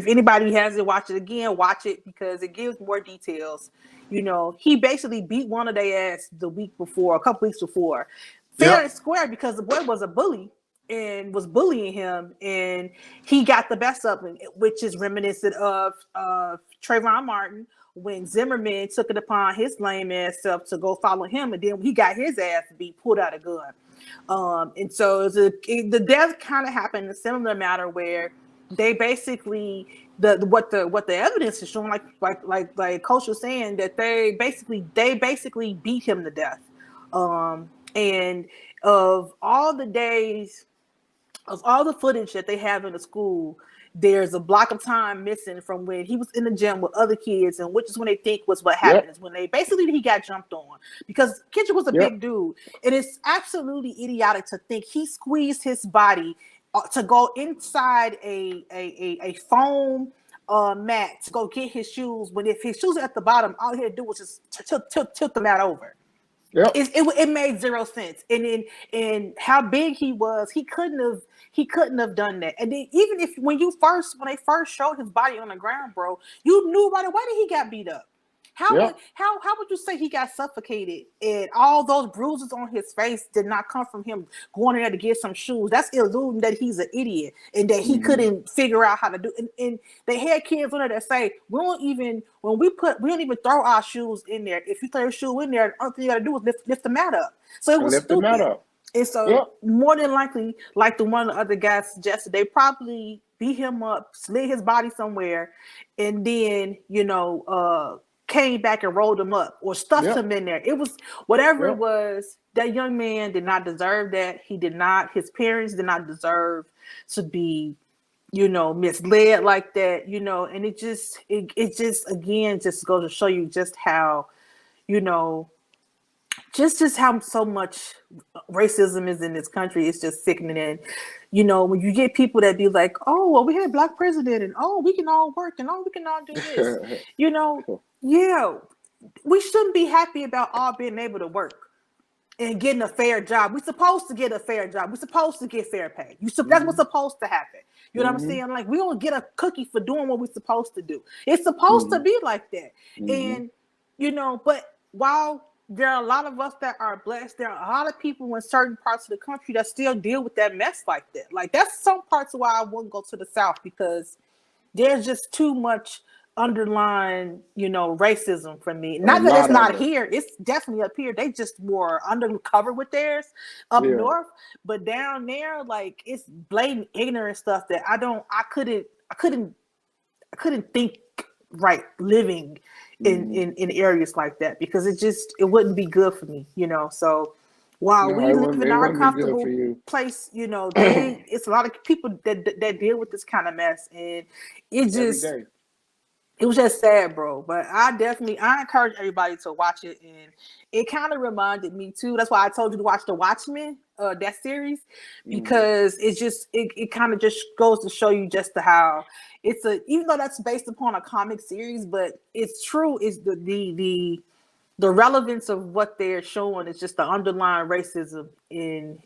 anybody hasn't watched it again, watch it, because it gives more details. He basically beat one of their ass a couple weeks before, fair and square, because the boy was a bully and was bullying him, and he got the best of him, which is reminiscent of Trayvon Martin, when Zimmerman took it upon his lame ass self to go follow him, and then he got his ass beat, pulled out a gun. And so the death kind of happened in a similar manner, where they basically what the evidence is showing, like Coach was saying, that they basically beat him to death. And of all the days, of all the footage that they have in the school, there's a block of time missing from when he was in the gym with other kids, and which is when they think was what happened, is when he got jumped on, because Kendrick was a big dude. And it's absolutely idiotic to think he squeezed his body to go inside a foam mat to go get his shoes, when if his shoes are at the bottom, all he had to do was just tilt the mat over. Yep. It made zero sense. And how big he was, he couldn't have done that. And then even when they first showed his body on the ground, bro, you knew right away that he got beat up. How would you say he got suffocated and all those bruises on his face did not come from him going in there to get some shoes? That's eluding that he's an idiot and that he couldn't figure out how to do. And they had kids on there that say, we don't even throw our shoes in there. If you throw your shoe in there, the only thing you got to do is lift the mat up. So it was stupid. The mat up. And so more than likely, like the one of the other guys suggested, they probably beat him up, slid his body somewhere, and then came back and rolled him up or stuffed him in there. It was whatever it was. That young man did not deserve that. His parents did not deserve to be, misled like that, and it just again just goes to show you just how, just how so much racism is in this country. It's just sickening. And when you get people that be like, oh, well, we had a black president, and oh, we can all work, and oh, we can all do this. Yeah, we shouldn't be happy about all being able to work and getting a fair job. We're supposed to get a fair job. We're supposed to get fair pay. That's what's supposed to happen. You know what I'm saying? Like, we don't get a cookie for doing what we're supposed to do. It's supposed to be like that. And, but while there are a lot of us that are blessed, there are a lot of people in certain parts of the country that still deal with that mess like that. Like, that's some parts of why I wouldn't go to the South, because there's just too much underlying, racism for me. Not that it's not here. It's definitely up here. They just more undercover with theirs up north. But down there, like, it's blatant ignorant stuff that I couldn't think right living in areas like that, because it wouldn't be good for me, So while we live in our comfortable place, it's a lot of people that deal with this kind of mess, and it was just sad, bro. But I encourage everybody to watch it, and it kind of reminded me too. That's why I told you to watch the Watchmen, that series, because it kind of just goes to show you just how even though that's based upon a comic series, but it's true. Is the relevance of what they're showing is just the underlying racism in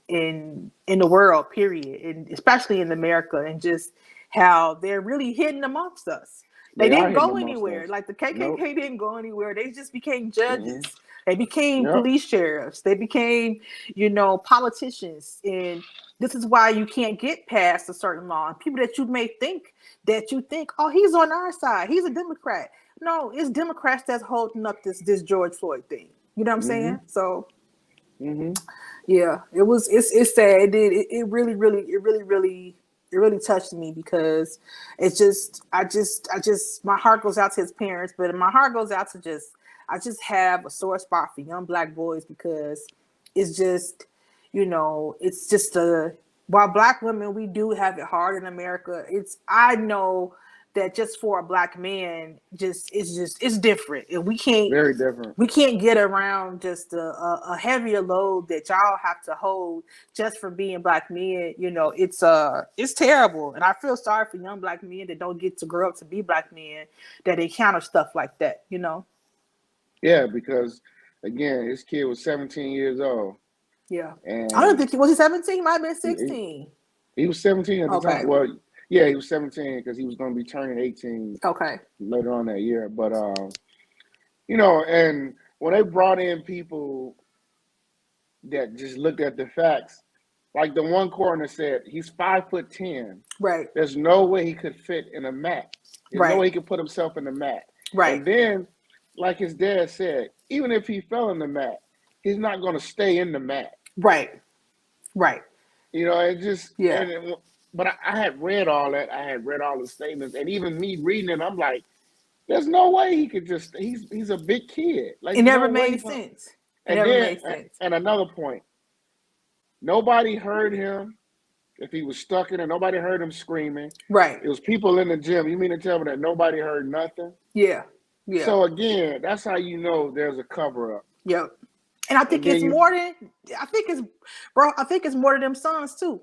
the world, period, and especially in America, and just how they're really hidden amongst us. They didn't go anywhere. Like, the KKK didn't go anywhere. They just became judges. They became police sheriffs. They became, politicians. And this is why you can't get past a certain law. And people that you may think, oh, he's on our side. He's a Democrat. No, it's Democrats that's holding up this George Floyd thing. You know what I'm saying? So, yeah, it's sad. It really touched me, because I just my heart goes out to his parents, but my heart goes out to I just have a sore spot for young black boys, because it's just, while black women, we do have it hard in America. I know that just for a black man, it's different, and we can't get around just a heavier load that y'all have to hold just for being black men. It's terrible, and I feel sorry for young black men that don't get to grow up to be black men, that encounter stuff like that. Yeah, because again, this kid was 17 years old. Yeah, and I don't think he was 17. He might have been 16. He was 17 at the time. Well, yeah, he was 17 because he was going to be turning 18 later on that year. But, and when they brought in people that just looked at the facts, like the one coroner said, he's 5'10". Right. There's no way he could fit in a mat. There's no way he could put himself in the mat. Right. And then, like his dad said, even if he fell in the mat, he's not going to stay in the mat. Right. Right. It just, but I had read all that. I had read all the statements, and even me reading it, I'm like, "There's no way he could just. He's a big kid. Like, it never made sense. And another point, nobody heard him if he was stuck in it. Nobody heard him screaming. Right. It was people in the gym. You mean to tell me that nobody heard nothing? Yeah. Yeah. So again, that's how you know there's a cover up. Yep. And I think it's more than them sons too.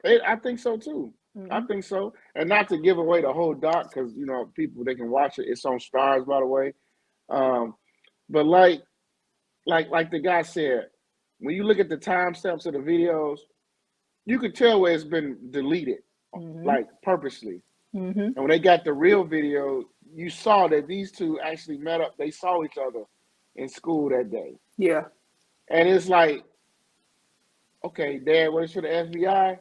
I think so too. I think so. And not to give away the whole doc, because people, they can watch it. It's on Stars, by the way. But like the guy said, when you look at the timestamps of the videos, you could tell where it's been deleted, like purposely. And when they got the real video, you saw that these two actually met up. They saw each other in school that day. Yeah. And it's like, okay, Dad, works for the FBI.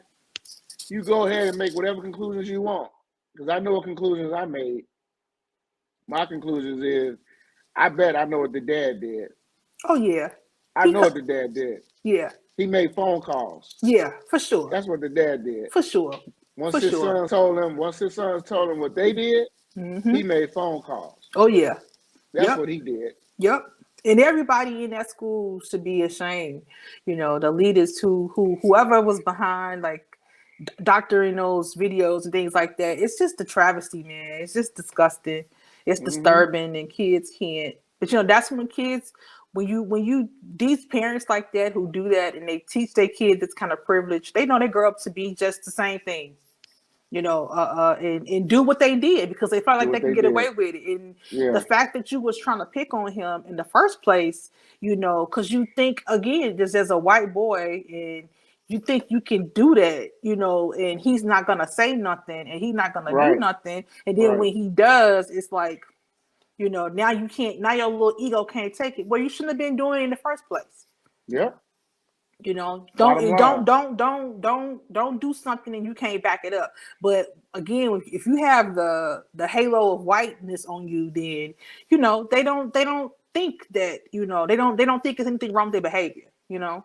You go ahead and make whatever conclusions you want, because I know what conclusions I made. My conclusions is, I bet I know what the dad did. Oh, yeah. I know what the dad did. Yeah. He made phone calls. Yeah, for sure. That's what the dad did. For sure. Once his sons told him what they did, he made phone calls. Oh, yeah. That's what he did. Yep. And everybody in that school should be ashamed. The leaders whoever was behind, like, doctoring those videos and things like that. It's just a travesty, man. It's just disgusting. It's disturbing, and kids can't. But that's when kids when you these parents like that who do that and they teach their kids this kind of privilege, they know they grow up to be just the same thing, and do what they did because they felt like they can get away with it. And the fact that you was trying to pick on him in the first place, because you think again, just as a white boy, and you think you can do that, and he's not gonna say nothing, and he's not gonna do nothing, and then when he does, it's like, now you can't. Now your little ego can't take it. Well, you shouldn't have been doing it in the first place. Yeah. Don't do something and you can't back it up. But again, if you have the halo of whiteness on you, then they don't think that they don't think there's anything wrong with their behavior. Yeah.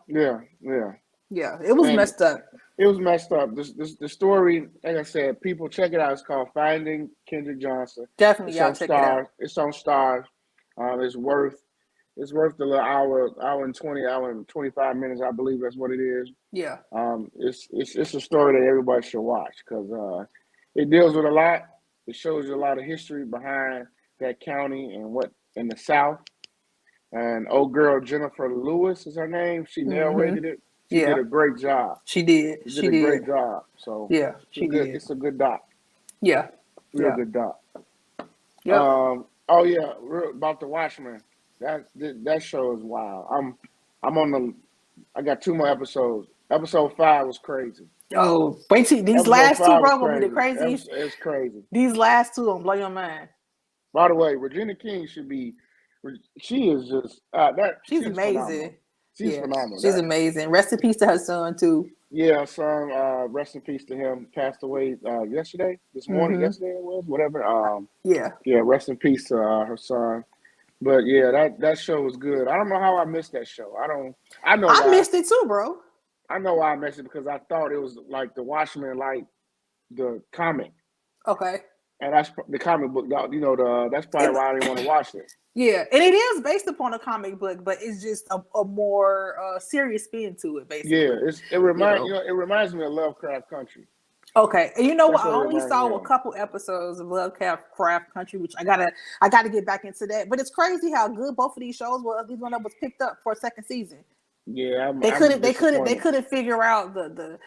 It was messed up. It was messed up. The story, like I said, people check it out. It's called Finding Kendrick Johnson. Definitely, y'all check it out. It's on Stars. It's worth the little hour and 25 minutes. I believe that's what it is. Yeah. It's a story that everybody should watch because it deals with a lot. It shows you a lot of history behind that county and what in the South. And old girl Jennifer Lewis is her name. She narrated it. She did a great job. She did. She did a great job. So she did. It's a good doc. Yeah. Real good doc. Yep. About the Watchmen. That show is wild. I got 2 more episodes. Episode 5 was crazy. Oh, wait till these last 2, bro, gonna be the crazy. It's crazy. These last 2 gonna blow your mind. By the way, Regina King she is just she's amazing. Phenomenal. She's phenomenal. She's amazing. Rest in peace to her son too. Yeah, her son, rest in peace to him. Passed away yesterday, this morning, yesterday it was, whatever. Rest in peace to her son. But yeah, that show was good. I don't know how I missed that show. I missed it too, bro. I know why I missed it because I thought it was like the Watchmen, like the comic. Okay. And that's the comic book. That's probably why I didn't want to watch it. Yeah, and it is based upon a comic book, but it's just a more serious spin to it, basically. Yeah, it reminds me of Lovecraft Country. Okay, and you know what? I only saw a couple episodes of Lovecraft Country, which I gotta get back into that. But it's crazy how good both of these shows were. At least one that was picked up for a second season. Yeah, they couldn't figure out the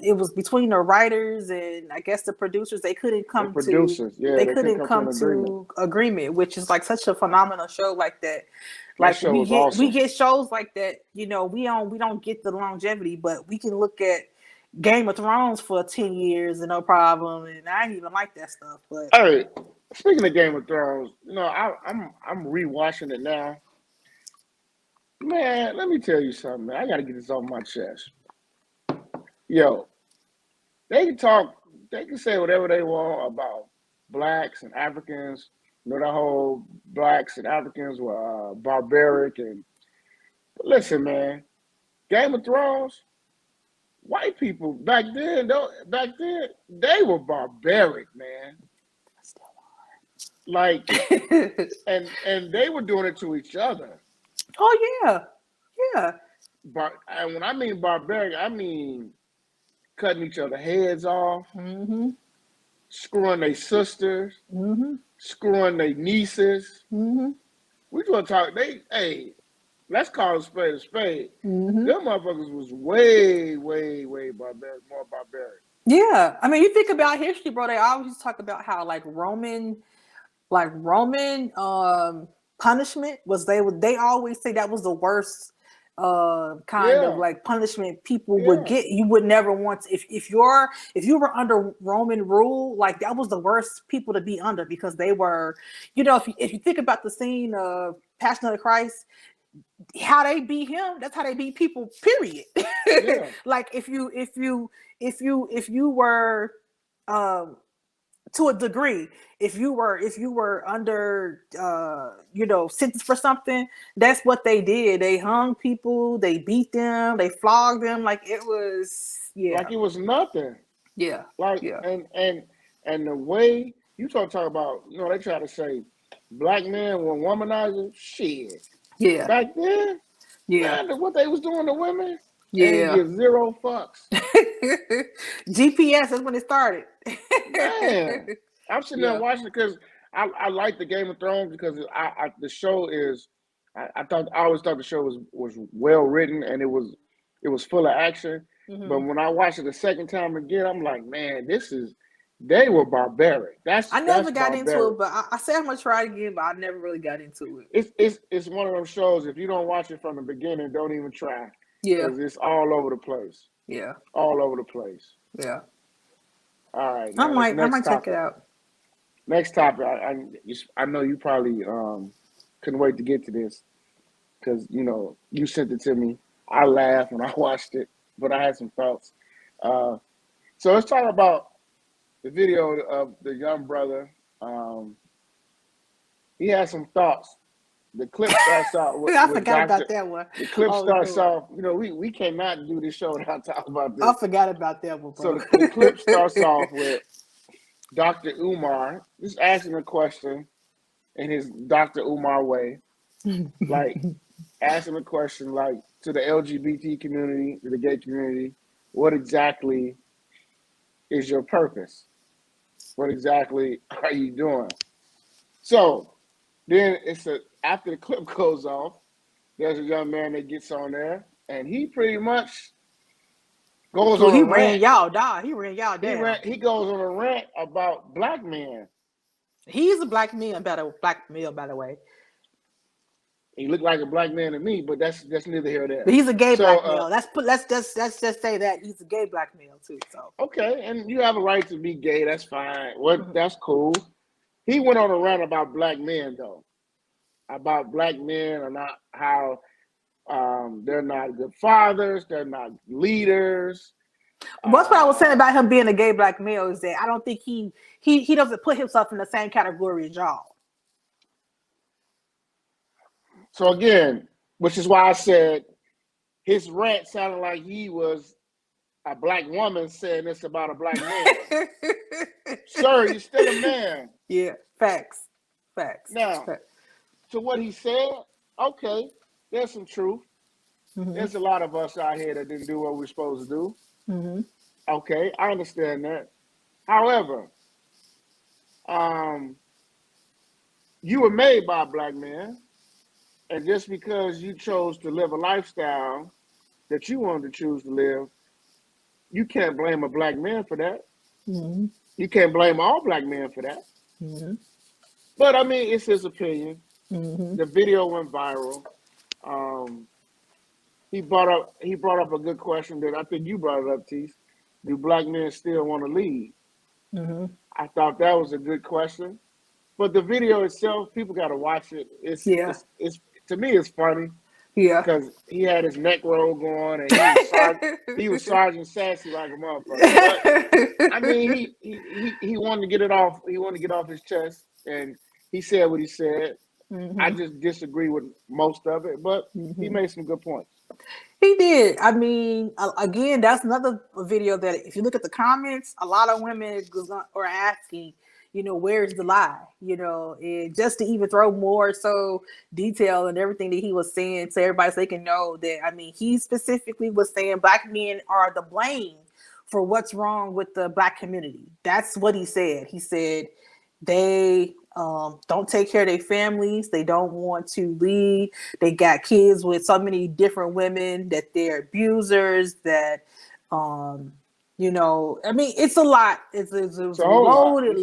it was between the writers and I guess the producers. They couldn't come to agreement, which is like such a phenomenal show like that. Like we get shows like that. We don't get the longevity, but we can look at Game of Thrones for 10 years and no problem, and I ain't even like that stuff. But hey, speaking of Game of Thrones, I'm rewatching it now. Man, let me tell you something, man. I got to get this off my chest. Yo, they can say whatever they want about blacks and Africans. The whole blacks and Africans were barbaric. But listen, man, Game of Thrones, white people back then, they were barbaric, man. Like, and they were doing it to each other. Oh yeah. And when I mean barbaric, I mean cutting each other's heads off, screwing their sisters, screwing their nieces. We gonna talk. Let's call a spade a spade. Them motherfuckers was way, way, way more barbaric. Yeah, I mean, you think about history, bro. They always talk about how Roman punishment was they always say that was the worst kind of like punishment people would get. You would never want to, if you were under Roman rule, like that was the worst people to be under because they were, if you think about the scene of Passion of the Christ, how they beat him, that's how they beat people, period. Like if you were to a degree, if you were under sentenced for something, that's what they did. They hung people, they beat them, they flogged them, like it was like it was nothing. And the way you talk about, they try to say black men were womanizers. Shit. Yeah. Back then, man, what they was doing to women, give 0 fucks. GPS is when it started. Man, I'm sitting there watching it because I like the Game of Thrones because the show is I always thought the show was well written and it was full of action. Mm-hmm. But when I watched it the second time again, I'm like, man, they were barbaric. I never got into it, but I said I'm gonna try it again, but I never really got into it. It's one of those shows. If you don't watch it from the beginning, don't even try. Yeah, because it's all over the place. Yeah, all over the place. Yeah. All right, I might check it out. Next topic. I know you probably couldn't wait to get to this because you sent it to me. I laughed when I watched it, but I had some thoughts. So let's talk about the video of the young brother. He had some thoughts. The clip starts out with I forgot about that one. The clip starts off, we cannot do this show without talking about this. I forgot about that one, bro. So the clip starts off with Dr. Umar just asking a question in his Dr. Umar way. Like, asking a question like to the LGBT community, to the gay community, what exactly is your purpose? What exactly are you doing? So then after the clip goes off, there's a young man that gets on there, and he pretty much goes on a rant. He ran y'all down. He goes on a rant about black men. He's a black male, by the way. He looked like a black man to me, but that's neither here nor there. But he's a gay black male. Let's just say that he's a gay black male too. So okay, and you have a right to be gay. That's fine. That's cool. He went on a rant about black men, though. About black men and not how they're not good fathers, they're not leaders. What's what I was saying about him being a gay black male is that I don't think he doesn't put himself in the same category as y'all. So again, which is why I said his rant sounded like he was a black woman saying this about a black man. Sir, you're still a man. Yeah, facts. Now, to what he said, okay, there's some truth. Mm-hmm. There's a lot of us out here that didn't do what we're supposed to do. Mm-hmm. Okay, I understand that. However, you were made by a black man, and just because you chose to live a lifestyle that you wanted to choose to live, you can't blame a black man for that. Mm-hmm. You can't blame all black men for that. Mm-hmm. But I mean, it's his opinion. Mm-hmm. The video went viral. He brought up a good question that I think you brought it up, Tees. Do black men still want to lead? Mm-hmm. I thought that was a good question. But the video itself, people got to watch it. It's to me, it's funny. Yeah, because he had his neck roll going and he was Sergeant Sassy like a motherfucker. But, I mean, he wanted to get it off. He wanted to get off his chest, and he said what he said. Mm-hmm. I just disagree with most of it, but he made some good points. He did. I mean, again, that's another video that if you look at the comments, a lot of women are asking, where's the lie? And just to even throw more so detail and everything that he was saying to everybody so they can know that, I mean, he specifically was saying black men are the blame for what's wrong with the black community. That's what he said. He said they don't take care of their families. They don't want to lead. They got kids with so many different women that they're abusers that, I mean, it's a lot. It was a loaded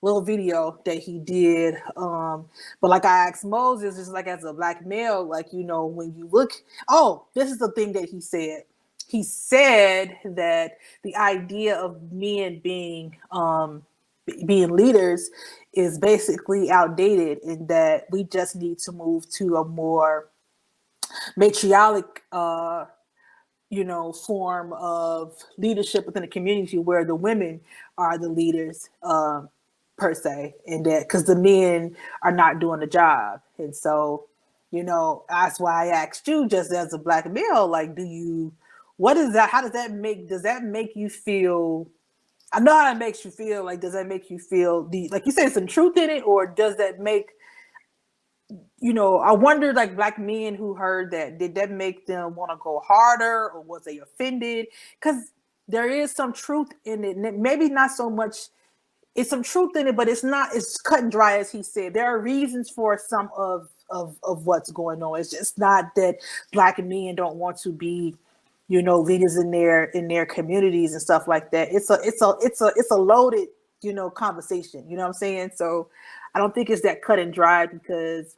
little video that he did. But like I asked Moses, just like as a black male, like, when you look, this is the thing that he said. He said that the idea of men being leaders is basically outdated, and that we just need to move to a more matriarchal form of leadership within the community where the women are the leaders per se, and that because the men are not doing the job. And so, that's why I asked you, just as a black male, like, what is that? How does that make you feel? I know how it makes you feel. Like, does that make you feel like you said some truth in it, or does that make, I wonder, like, black men who heard that, did that make them want to go harder, or was they offended? Because there is some truth in it. Maybe not so much it's some truth in it, but it's not as cut and dry as he said. There are reasons for some of what's going on. It's just not that Black men don't want to be, leaders in their communities and stuff like that. It's a loaded, conversation. You know what I'm saying? So I don't think it's that cut and dry, because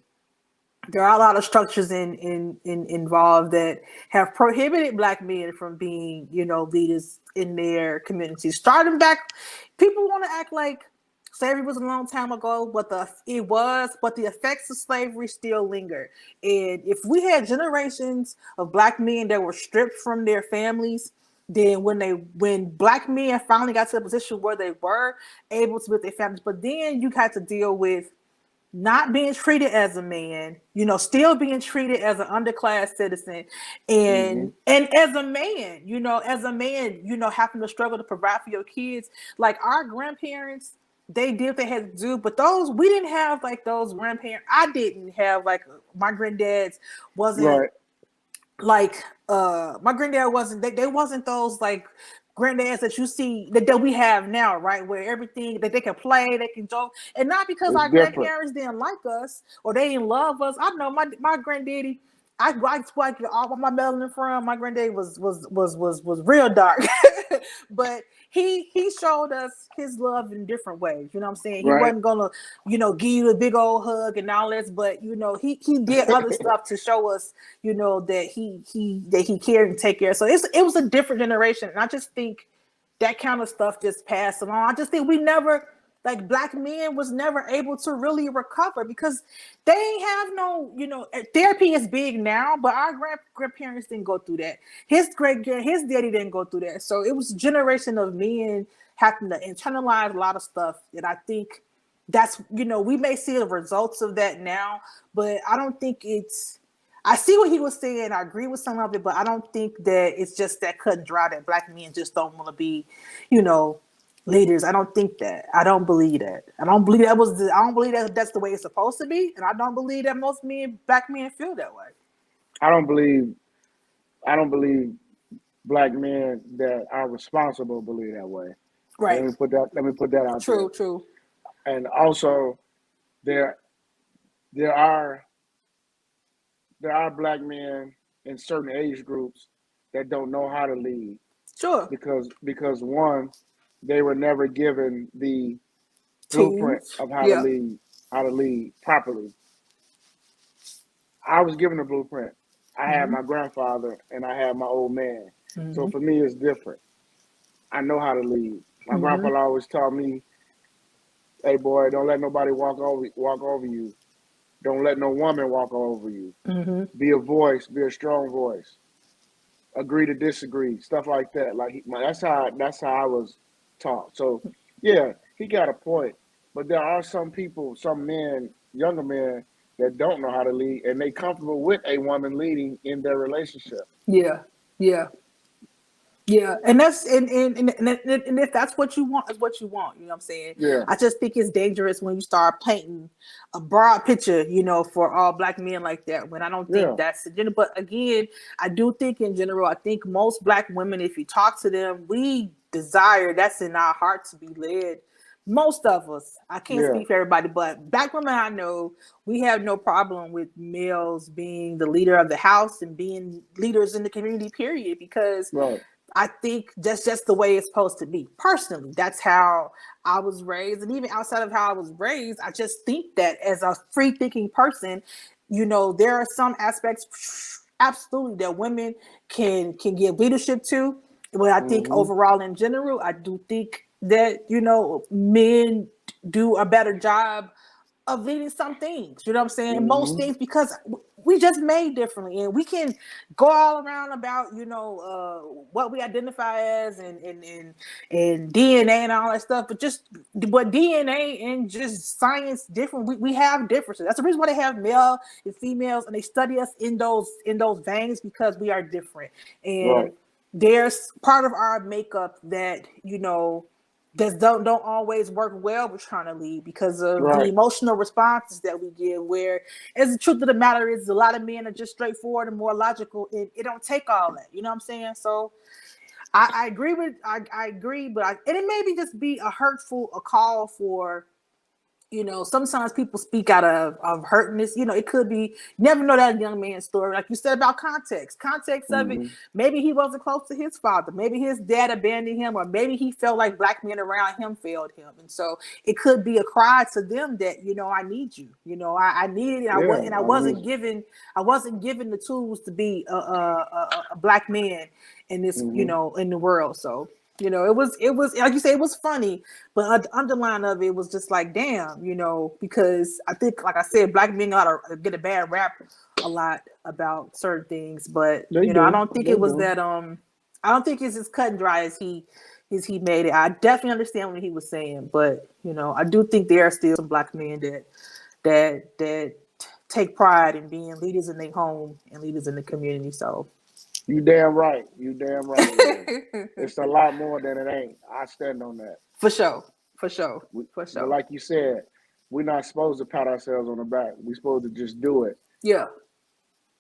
there are a lot of structures involved that have prohibited Black men from being, leaders in their communities. Starting back, people want to act like slavery was a long time ago, but the effects of slavery still linger. And if we had generations of Black men that were stripped from their families, then when Black men finally got to the position where they were able to build their families, but then you had to deal with not being treated as a man, still being treated as an underclass citizen, and as a man, having to struggle to provide for your kids. Like our grandparents, they did what they had to do, but we didn't have like those grandparents. I didn't have like my granddad's wasn't right. Like my granddad wasn't. They wasn't those like granddads that you see that we have now, right? Where everything that they can play, they can joke, and not because It's our different. grandparents didn't like us or they didn't love us. I know my granddaddy. I all my melanin from my granddaddy was real dark, but he showed us his love in different ways. You know what I'm saying? He wasn't gonna, give you a big old hug and all this, but he did other stuff to show us, that he cared and take care. So it was a different generation, and I just think that kind of stuff just passed along. I just think we never. Like Black men was never able to really recover because they ain't have no, therapy is big now, but our grandparents didn't go through that. His daddy didn't go through that. So it was a generation of men having to internalize a lot of stuff. And I think that's, we may see the results of that now, but I don't think I see what he was saying. I agree with some of it, but I don't think that it's just that cut and dry that Black men just don't want to be, leaders. I don't think that. I don't believe that. I don't believe that that's the way it's supposed to be, and I don't believe that most Black men feel that way. I don't believe Black men that are responsible believe that way. Right. Let me put that out there. True. And also, there are Black men in certain age groups that don't know how to lead. Sure. Because one, they were never given the blueprint of how to lead properly. I was given a blueprint. I had my grandfather and I had my old man. So for me, it's different. I know how to lead. My grandfather always taught me, "Hey boy, don't let nobody walk over you. Don't let no woman walk over you. Be a voice. Be a strong voice. Agree to disagree. Stuff like that. Like that's how I was taught. So yeah, he got a point. But there are some people, some men, younger men, that don't know how to lead, and they comfortable with a woman leading in their relationship. Yeah. And that's and if that's what you want, is what you want. You know what I'm saying? Yeah. I just think it's dangerous when you start painting a broad picture, for all Black men like that. When I don't think that's the gender. But again, I do think in general, I think most Black women, if you talk to them, we desire that's in our heart to be led. Most of us, I can't speak for everybody, but Black women I know, we have no problem with males being the leader of the house and being leaders in the community, period, because I think that's just the way it's supposed to be. Personally, that's how I was raised. And even outside of how I was raised, I just think that as a free-thinking person, there are some aspects absolutely that women can give leadership to. But I think overall in general, I do think that, men do a better job of leading some things, you know what I'm saying? Most things, because we just made differently, and we can go all around about, what we identify as and DNA and all that stuff, but DNA and just science different. We have differences. That's the reason why they have male and females, and they study us in those veins, because we are different. And there's part of our makeup that, that don't always work well with trying to lead, because of the emotional responses that we give, where as the truth of the matter is a lot of men are just straightforward and more logical, and it don't take all that, you know what I'm saying? So I agree with I agree, but and it maybe just be a call for, sometimes people speak out of hurtness. It could be, you never know that young man's story. Like you said about context of it. Maybe he wasn't close to his father. Maybe his dad abandoned him, or maybe he felt like black men around him failed him. And so it could be a cry to them that, I need you. I needed it. I wasn't given the tools to be a black man in this, in the world. So it was like you say, it was funny, but the underline of it was just like, damn, because I think, like I said, black men get a bad rap a lot about certain things, but I don't think it was that I don't think it's as cut and dry as he made it. I definitely understand what he was saying, but I do think there are still some black men that take pride in being leaders in their home and leaders in the community. So. You damn right. It's a lot more than it ain't. I stand on that. For sure. But like you said, we're not supposed to pat ourselves on the back. We're supposed to just do it. Yeah.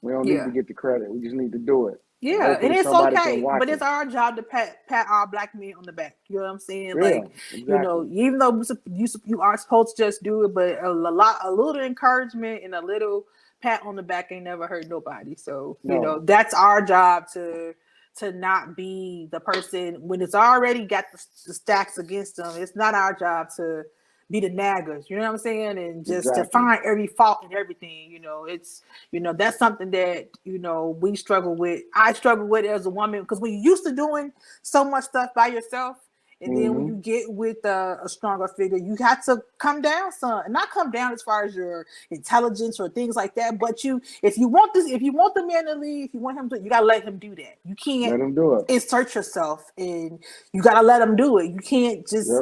We don't need to get the credit. We just need to do it. Yeah, and it's okay, but it's our job to pat our black men on the back. You know what I'm saying? Yeah, like, exactly. Even though you are supposed to just do it, but a little encouragement and a little pat on the back ain't never hurt nobody. So that's our job to not be the person when it's already got the stacks against them. It's not our job to be the naggers, you know what I'm saying? And just to find every fault in everything, it's, that's something that, we struggle with. I struggle with as a woman, because when you're used to doing so much stuff by yourself, and then when you get with a stronger figure, you have to come down some, and not come down as far as your intelligence or things like that. But if you want the man to lead, if you want him to, you gotta let him do that. You can't let him do it. Insert yourself, and you gotta let him do it. You can't just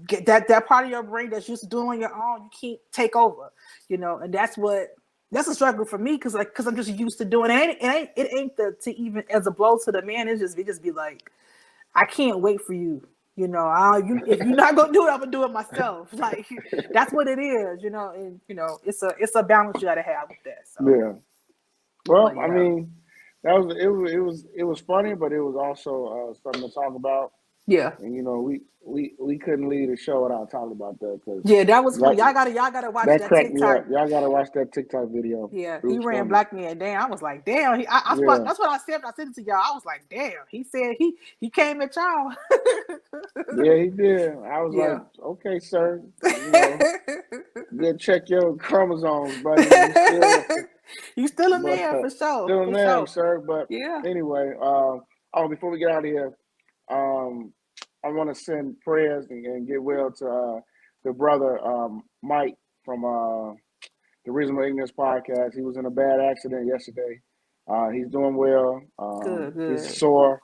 get that part of your brain that's used to doing on your own. You can't take over, and that's a struggle for me, because I'm just used to doing it. It ain't to even as a blow to the man. It just be like, I can't wait for you. If you're not gonna do it, I'm gonna do it myself. Like, that's what it is, and it's a balance you gotta have with that. So. Yeah. Well, I mean, it was funny, but it was also something to talk about. Yeah. And we couldn't leave the show without talking about that, because that was funny. Y'all gotta watch that TikTok. Y'all gotta watch that TikTok video. Yeah, he ran funny. Black man down. I was like, damn. That's what I said. I sent it to y'all. I was like, damn. He said he came at y'all. Yeah, he did. I was like, okay, sir. Go check your chromosomes, buddy. You still a man for sure. Still a man, sir. But anyway, before we get out of here, I want to send prayers and get well to the brother Mike from the Reasonable Ignorance podcast. He was in a bad accident yesterday. He's doing well. Good. He's sore.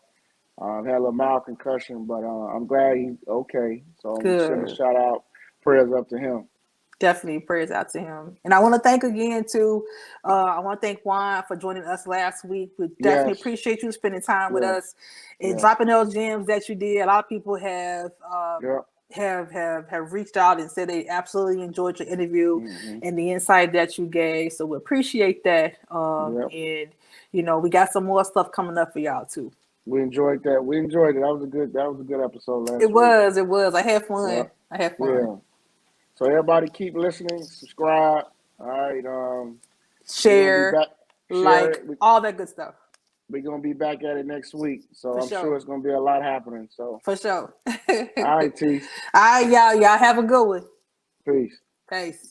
Had a little mild concussion, but I'm glad he's okay. So I'm sending a shout out, prayers up to him. Definitely prayers out to him. And I want to thank again Juan for joining us last week. We definitely appreciate you spending time with us and dropping those gems that you did. A lot of people have reached out and said they absolutely enjoyed your interview and the insight that you gave. So we appreciate that. And we got some more stuff coming up for y'all too. We enjoyed that. That was a good episode last week. It was. I had fun. Yeah. So everybody keep listening, subscribe. All right. Share, all that good stuff. We're going to be back at it next week. So I'm sure it's going to be a lot happening. So for sure. All right, T. All right, y'all have a good one. Peace. Peace.